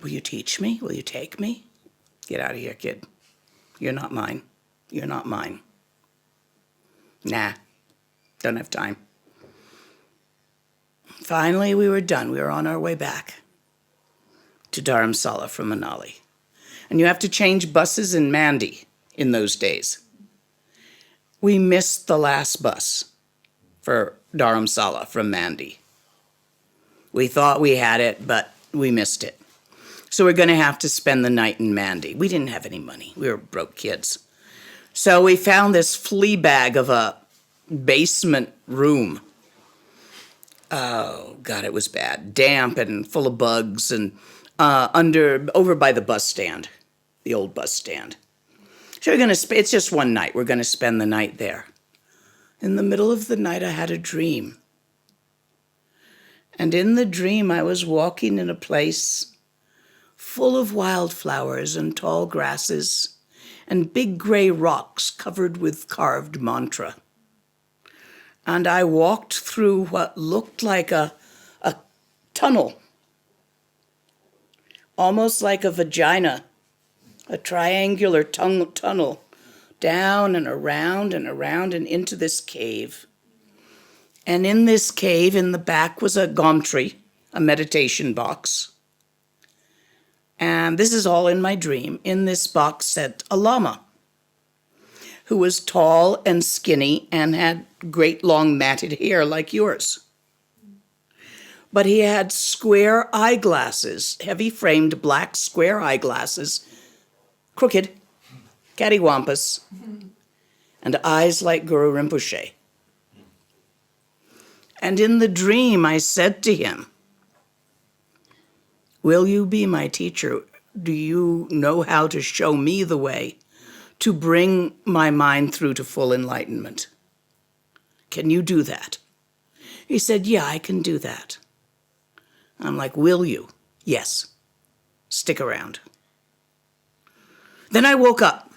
will you teach me? Will you take me? Get out of here, kid. You're not mine. You're not mine. Nah, don't have time. Finally, we were done. We were on our way back to Dharamsala from Manali. And you have to change buses in Mandi in those days. We missed the last bus for Dharamsala from Mandi. We thought we had it, but we missed it. So we're going to have to spend the night in Mandi. We didn't have any money. We were broke kids. So we found this flea bag of a basement room. Oh, God, it was bad. Damp and full of bugs and over by the bus stand, the old bus stand. So it's just one night. We're going to spend the night there. In the middle of the night, I had a dream. And in the dream, I was walking in a place full of wildflowers and tall grasses and big gray rocks covered with carved mantra. And I walked through what looked like a tunnel, almost like a vagina, a triangular tunnel, down and around and into this cave. And in this cave, in the back, was a gomtree, a meditation box. And this is all in my dream. In this box sat a lama, who was tall and skinny and had great long matted hair like yours. But he had square eyeglasses, heavy-framed black square eyeglasses, crooked, cattywampus, and eyes like Guru Rinpoche. And in the dream, I said to him, will you be my teacher? Do you know how to show me the way to bring my mind through to full enlightenment? Can you do that? He said, yeah, I can do that. I'm like, will you? Yes. Stick around. Then I woke up.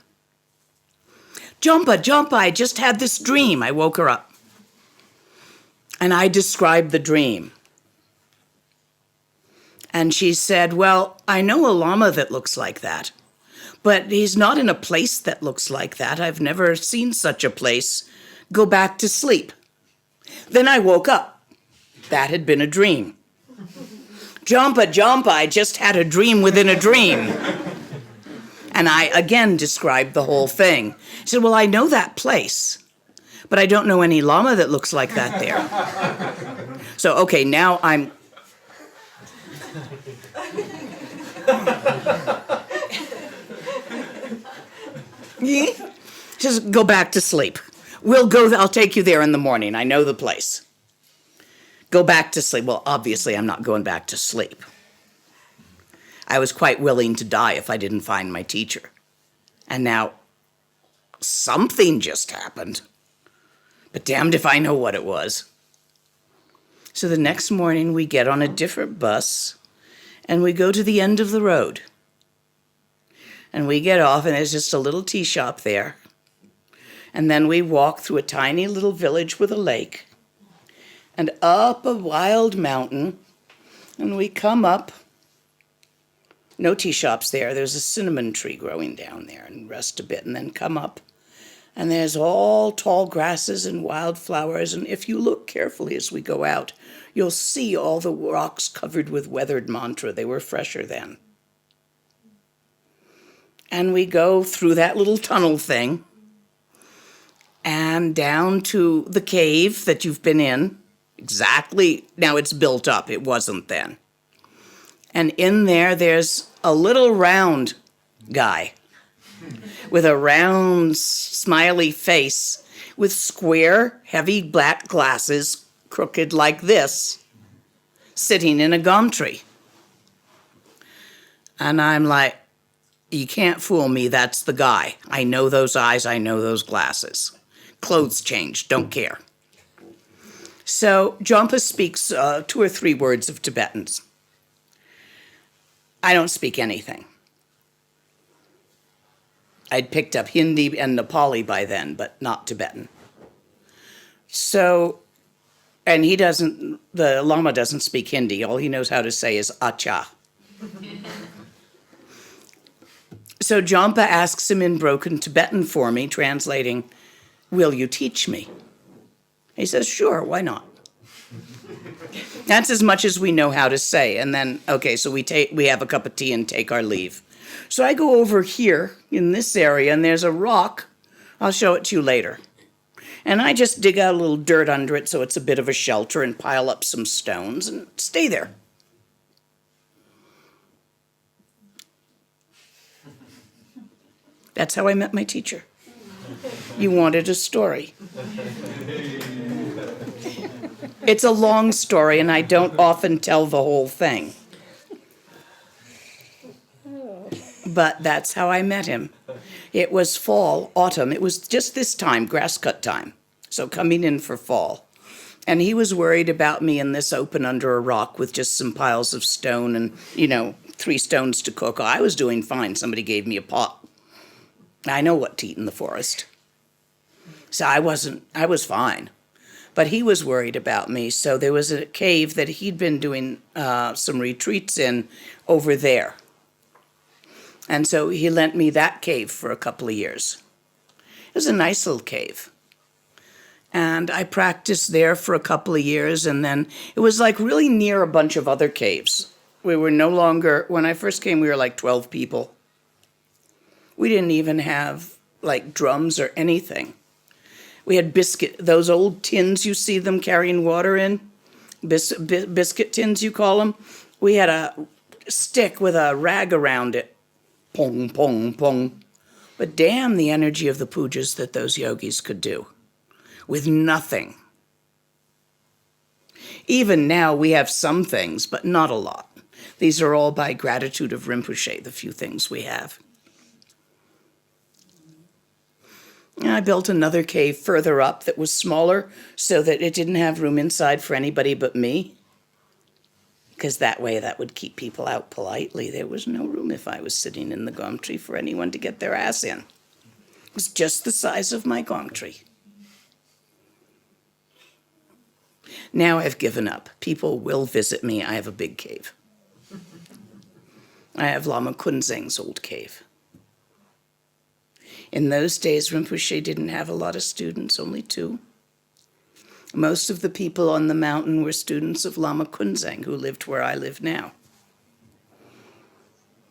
Jampa, I just had this dream. I woke her up. And I described the dream. And she said, well, I know a lama that looks like that, but he's not in a place that looks like that. I've never seen such a place. Go back to sleep. Then I woke up. That had been a dream. Jompa, Jompa, I just had a dream within a dream. And I again described the whole thing. He said, well, I know that place, but I don't know any Lama that looks like that there. So, okay, now I'm... Just go back to sleep. I'll take you there in the morning. I know the place. Go back to sleep. Well, obviously, I'm not going back to sleep. I was quite willing to die if I didn't find my teacher. And now, something just happened. But damned if I know what it was. So the next morning, we get on a different bus, and we go to the end of the road. And we get off, and there's just a little tea shop there. And then we walk through a tiny little village with a lake, and up a wild mountain, and we come up. No tea shops there. There's a cinnamon tree growing down there, and rest a bit, and then come up. And there's all tall grasses and wildflowers, and if you look carefully as we go out, you'll see all the rocks covered with weathered mantra. They were fresher then. And we go through that little tunnel thing, and down to the cave that you've been in. Exactly, now it's built up, it wasn't then. And in there, there's a little round guy with a round, smiley face with square, heavy black glasses, crooked like this, sitting in a gum tree. And I'm like, you can't fool me, that's the guy. I know those eyes, I know those glasses. Clothes changed, don't care. So Jompa speaks 2 or 3 words of Tibetans. I don't speak anything. I'd picked up Hindi and Nepali by then, but not Tibetan. So, and the Lama doesn't speak Hindi. All he knows how to say is acha. So Jompa asks him in broken Tibetan for me, translating, will you teach me? He says, sure, why not? That's as much as we know how to say. And then, okay, so we have a cup of tea and take our leave. So I go over here in this area, and there's a rock. I'll show it to you later. And I just dig out a little dirt under it so it's a bit of a shelter and pile up some stones and stay there. That's how I met my teacher. You wanted a story. It's a long story, and I don't often tell the whole thing. But that's how I met him. It was fall, autumn. It was just this time, grass cut time. So coming in for fall. And he was worried about me in this open under a rock with just some piles of stone and, 3 stones to cook. I was doing fine. Somebody gave me a pot. I know what to eat in the forest. So I was fine. But he was worried about me. So there was a cave that he'd been doing some retreats in over there. And so he lent me that cave for a couple of years. It was a nice little cave. And I practiced there for a couple of years, and then it was like really near a bunch of other caves. We were no longer, when I first came, we were like 12 people. We didn't even have like drums or anything. We had those old tins you see them carrying water in, biscuit tins you call them. We had a stick with a rag around it. Pong, pong, pong. But damn the energy of the pujas that those yogis could do with nothing. Even now we have some things, but not a lot. These are all by gratitude of Rinpoche, the few things we have. And I built another cave further up that was smaller so that it didn't have room inside for anybody but me. Because that way that would keep people out politely. There was no room if I was sitting in the gum tree for anyone to get their ass in. It was just the size of my gum tree. Now I've given up. People will visit me. I have a big cave. I have Lama Kunzeng's old cave. In those days, Rinpoche didn't have a lot of students, only 2. Most of the people on the mountain were students of Lama Kunzang, who lived where I live now.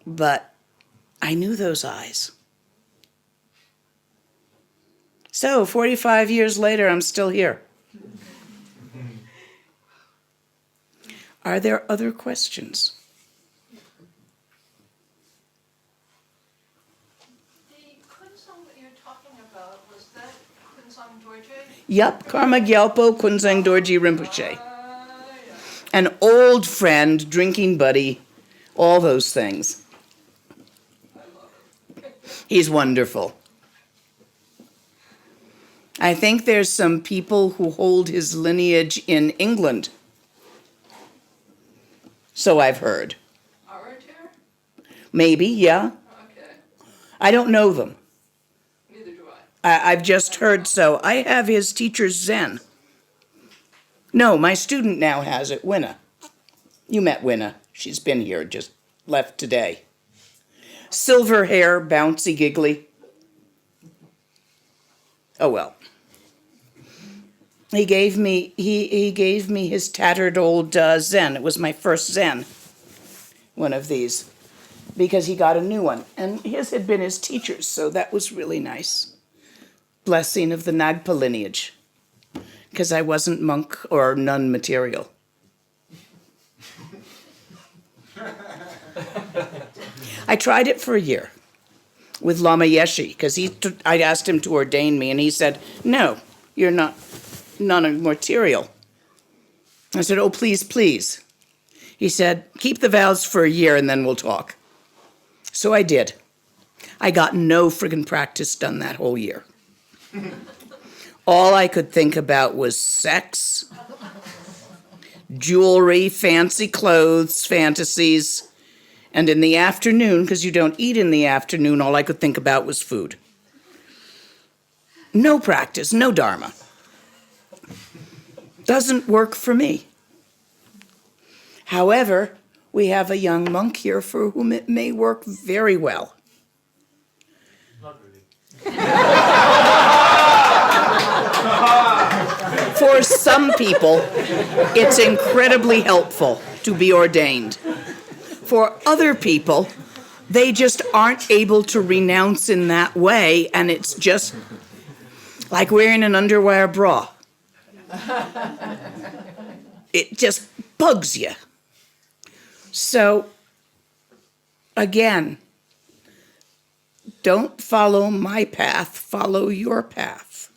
But I knew those eyes. So, 45 years later, I'm still here. Are there other questions? The Kunzang that you're talking about, was that Kunzang Dorje? Yup, Karma Gyalpo Kunzang Dorji Rinpoche. Yeah. An old friend, drinking buddy, all those things. I love it. He's wonderful. I think there's some people who hold his lineage in England. So I've heard. Orator? Maybe, yeah. Okay. I don't know them. Neither do I. I've just heard so. I have his teacher's Zen. No, my student now has it, Winna. You met Winna. She's been here, just left today. Silver hair, bouncy, giggly. Oh well. He gave me his tattered old Zen. It was my first Zen, one of these, because he got a new one. And his had been his teacher's, so that was really nice. Blessing of the Nagpa lineage, because I wasn't monk or nun material. I tried it for a year with Lama Yeshe, because I asked him to ordain me, and he said, no, you're not non-material. I said, oh, please, please. He said, keep the vows for a year and then we'll talk. So I did. I got no friggin' practice done that whole year. All I could think about was sex, jewelry, fancy clothes, fantasies. And in the afternoon, because you don't eat in the afternoon, all I could think about was food. No practice, no dharma. Doesn't work for me. However, we have a young monk here for whom it may work very well. Not really. For some people, it's incredibly helpful to be ordained. For other people, they just aren't able to renounce in that way, and it's just like wearing an underwire bra. It just bugs you. So, again, don't follow my path, follow your path.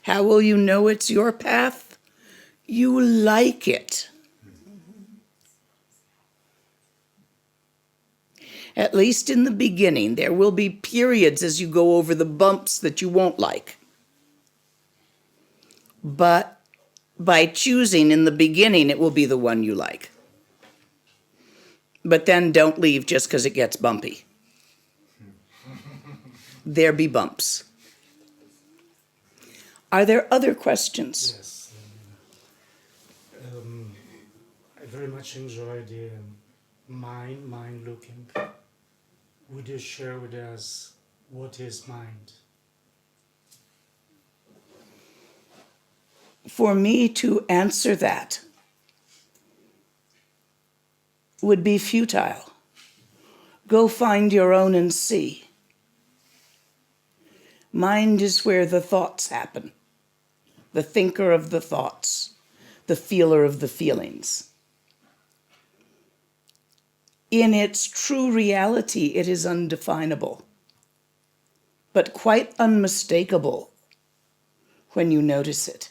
How will you know it's your path? You like it. At least in the beginning, there will be periods as you go over the bumps that you won't like. But by choosing in the beginning, it will be the one you like. But then don't leave just because it gets bumpy. There be bumps. Are there other questions? Yes. I very much enjoy the mind looking. Would you share with us what is mind? For me to answer that would be futile. Go find your own and see. Mind is where the thoughts happen. The thinker of the thoughts, the feeler of the feelings. In its true reality, it is undefinable, but quite unmistakable when you notice it.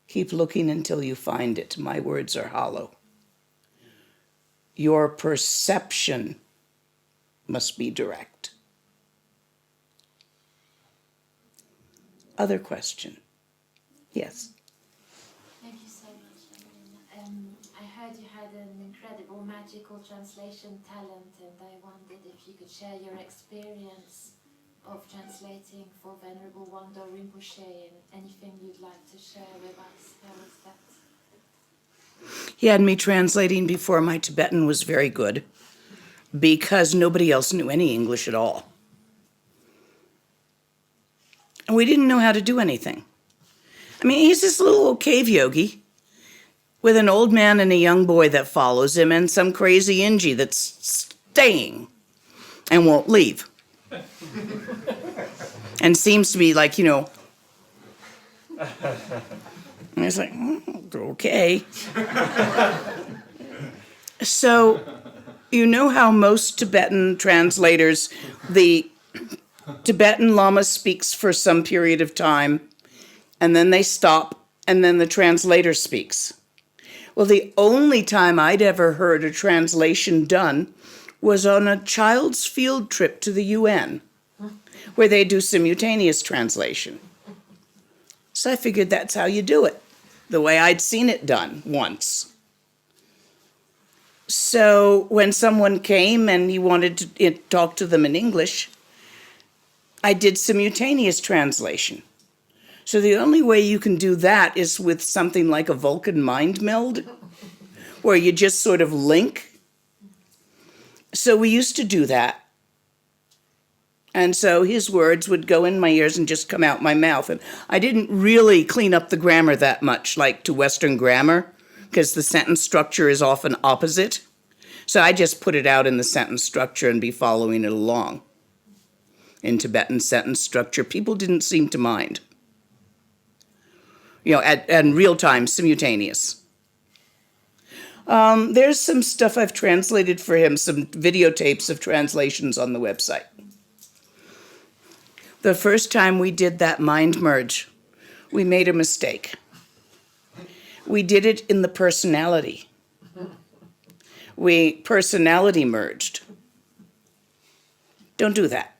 Keep looking until you find it. My words are hollow. Your perception must be direct. Other question? Yes. Thank you so much, Lama. I heard you had an incredible magical translation talent, and I wondered if you could share your experience of translating for Venerable Wangdor Rimpoche and anything you'd like to share with us. How was that? He had me translating before my Tibetan was very good because nobody else knew any English at all. And we didn't know how to do anything. I mean, he's this little old cave yogi with an old man and a young boy that follows him and some crazy Inji that's staying and won't leave. And seems to be like, and it's like, okay. So, you know how most Tibetan translators, the Tibetan Lama speaks for some period of time, and then they stop, and then the translator speaks. Well, the only time I'd ever heard a translation done was on a child's field trip to the UN, where they do simultaneous translation. So I figured that's how you do it, the way I'd seen it done once. So when someone came and he wanted to talk to them in English, I did simultaneous translation. So the only way you can do that is with something like a Vulcan mind meld, where you just sort of link. So we used to do that. And so his words would go in my ears and just come out my mouth. And I didn't really clean up the grammar that much, like to Western grammar, because the sentence structure is often opposite. So I just put it out in the sentence structure and be following it along. In Tibetan sentence structure, people didn't seem to mind. At real time, simultaneous. There's some stuff I've translated for him, some videotapes of translations on the website. The first time we did that mind merge, we made a mistake. We did it in the personality. We personality merged. Don't do that.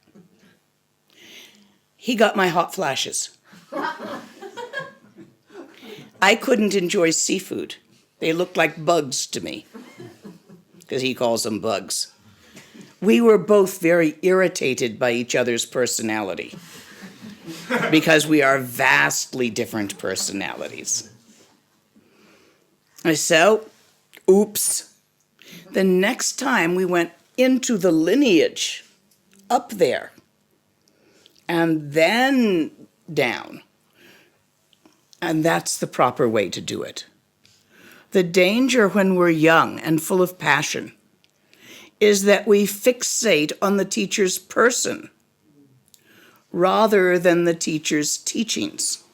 He got my hot flashes. I couldn't enjoy seafood. They looked like bugs to me, because he calls them bugs. We were both very irritated by each other's personality, because we are vastly different personalities. So, oops. The next time we went into the lineage, up there, and then down. And that's the proper way to do it. The danger when we're young and full of passion is that we fixate on the teacher's person rather than the teacher's teachings.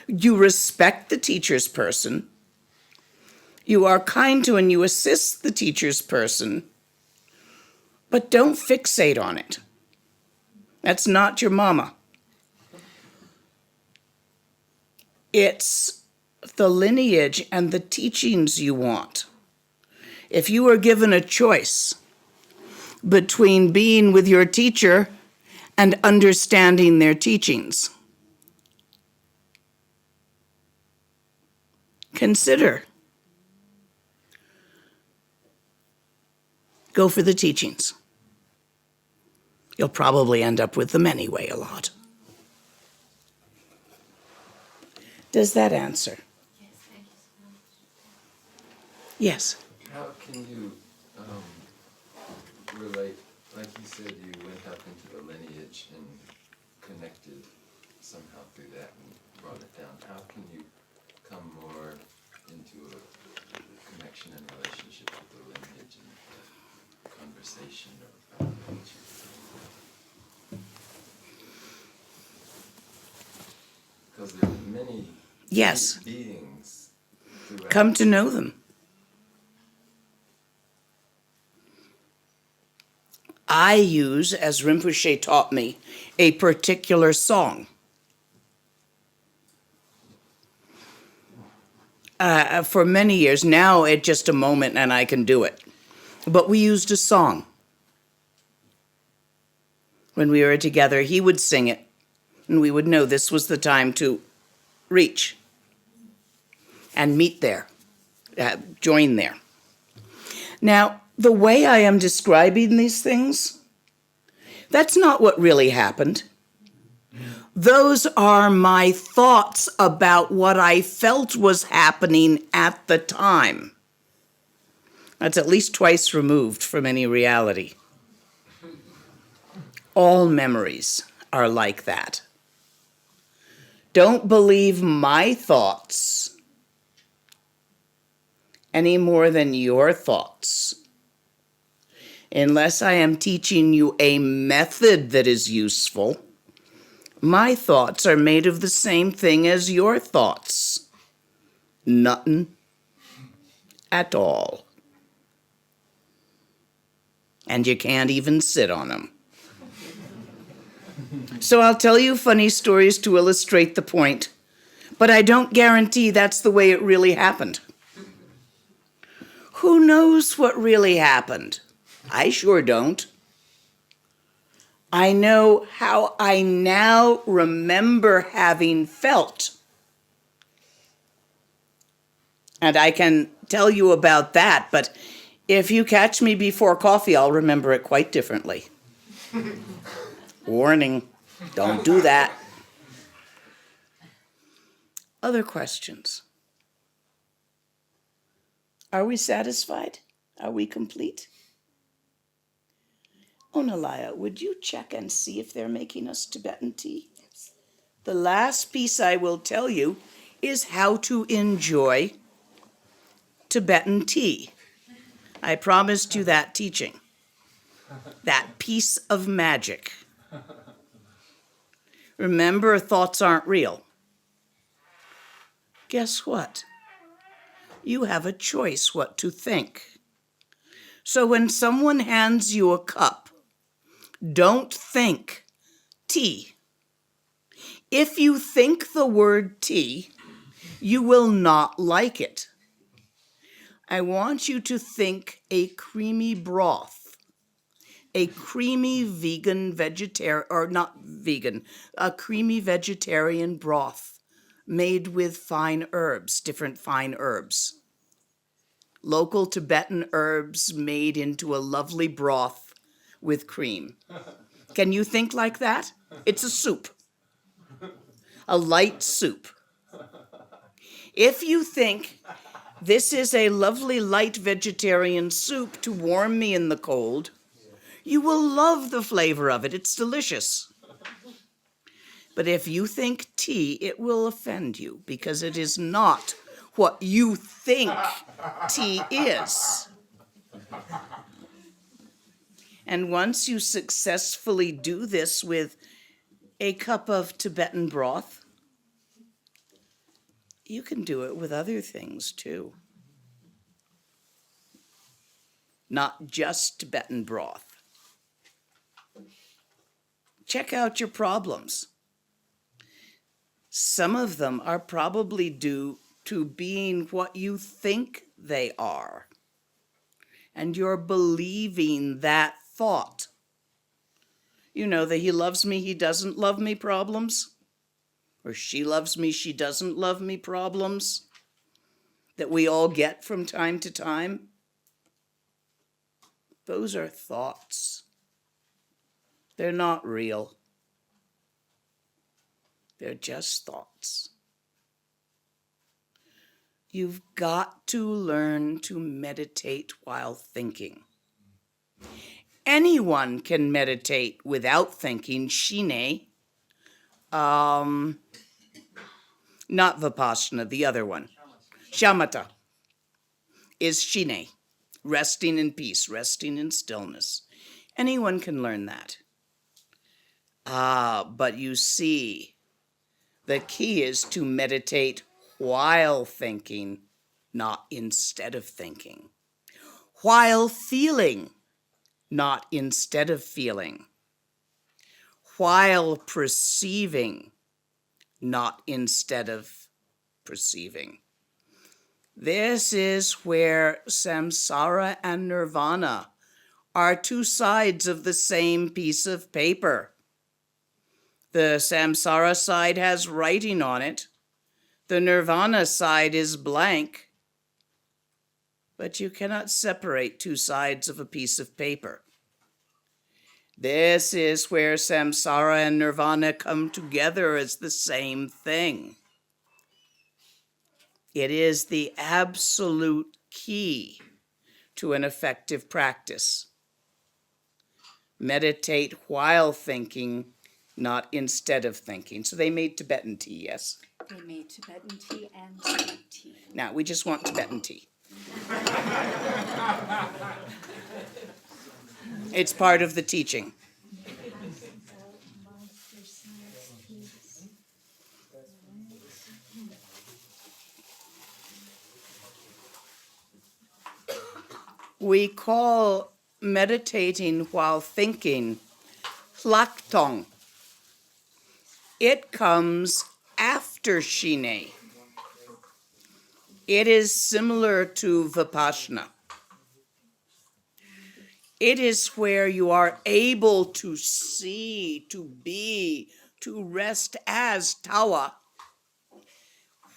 You respect the teacher's person, you are kind to and you assist the teacher's person, but don't fixate on it. That's not your mama. It's the lineage and the teachings you want. If you were given a choice between being with your teacher and understanding their teachings, consider. Go for the teachings. You'll probably end up with them anyway a lot. Does that answer? Yes, thank you so much. Yes. How can you relate, like you said, you went up into the lineage and connected somehow through that and brought it down. How can you come more into a connection and relationship with the lineage and the conversation or nature? Because there are many Yes. beings throughout. Come to know them. I use, as Rinpoche taught me, a particular song. For many years. Now it's just a moment and I can do it. But we used a song. When we were together, he would sing it, and we would know this was the time to reach and meet there, join there. Now, the way I am describing these things, that's not what really happened. Those are my thoughts about what I felt was happening at the time. That's at least twice removed from any reality. All memories are like that. Don't believe my thoughts any more than your thoughts. Unless I am teaching you a method that is useful, my thoughts are made of the same thing as your thoughts. Nothing at all. And you can't even sit on them. So I'll tell you funny stories to illustrate the point, but I don't guarantee that's the way it really happened. Who knows what really happened? I sure don't. I know how I now remember having felt. And I can tell you about that, but if you catch me before coffee, I'll remember it quite differently. Warning, don't do that. Other questions? Are we satisfied? Are we complete? Onalaya, would you check and see if they're making us Tibetan tea? The last piece I will tell you is how to enjoy Tibetan tea. I promised you that teaching, that piece of magic. Remember, thoughts aren't real. Guess what? You have a choice what to think. So when someone hands you a cup, don't think tea. If you think the word tea, you will not like it. I want you to think a creamy broth, a creamy a creamy vegetarian broth made with fine herbs, different fine herbs. Local Tibetan herbs made into a lovely broth with cream. Can you think like that? It's a soup, a light soup. If you think this is a lovely light vegetarian soup to warm me in the cold, you will love the flavor of it. It's delicious. But if you think tea, it will offend you because it is not what you think tea is. And once you successfully do this with a cup of Tibetan broth, you can do it with other things too. Not just Tibetan broth. Check out your problems. Some of them are probably due to being what you think they are. And you're believing that thought. You know, the he loves me, he doesn't love me problems, or she loves me, she doesn't love me problems that we all get from time to time. Those are thoughts. They're not real. They're just thoughts. You've got to learn to meditate while thinking. Anyone can meditate without thinking. Shinae, not Vipassana, the other one. Shamatha is Shinae, resting in peace, resting in stillness. Anyone can learn that. But you see, the key is to meditate while thinking, not instead of thinking. While feeling, not instead of feeling. While perceiving, not instead of perceiving. This is where Samsara and Nirvana are two sides of the same piece of paper. The Samsara side has writing on it. The Nirvana side is blank. But you cannot separate two sides of a piece of paper. This is where Samsara and Nirvana come together as the same thing. It is the absolute key to an effective practice. Meditate while thinking, not instead of thinking. So they made Tibetan tea, yes? They made Tibetan tea and sweet tea. Now, we just want Tibetan tea. It's part of the teaching. We call meditating while thinking hlaktong. It comes after Shinae. It is similar to Vipassana. It is where you are able to see, to be, to rest as tawa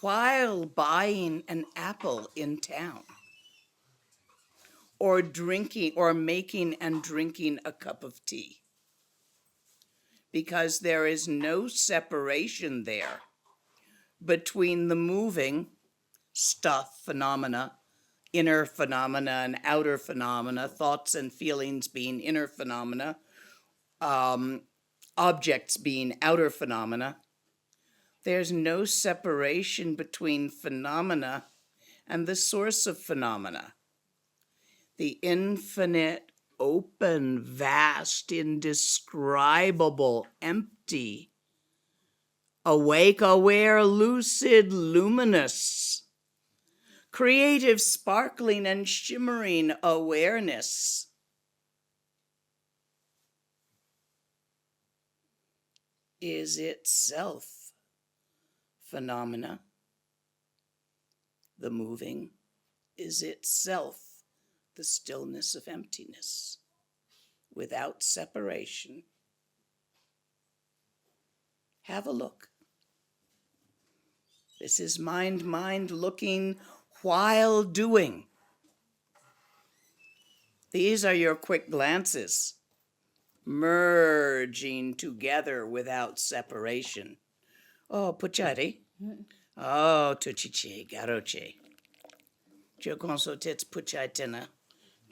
while buying an apple in town, or drinking, or making and drinking a cup of tea. Because there is no separation there between the moving stuff, phenomena, inner phenomena and outer phenomena, thoughts and feelings being inner phenomena, objects being outer phenomena. There's no separation between phenomena and the source of phenomena. The infinite, open, vast, indescribable, empty, awake, aware, lucid, luminous, creative, sparkling, and shimmering awareness is itself phenomena. The moving is itself the stillness of emptiness, without separation. Have a look. This is mind looking while doing. These are your quick glances, merging together without separation. Oh, puchari. Oh, tuchichi, garoche. Jo konso tets puchai tena.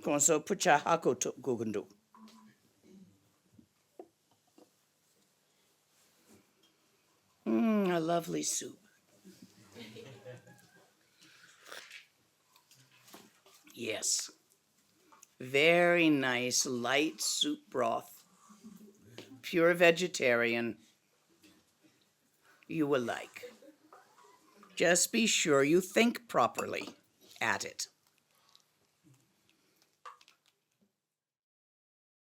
Konso pucha hako to gugundu. A lovely soup. Yes. Very nice, light soup broth. Pure vegetarian. You will like. Just be sure you think properly at it.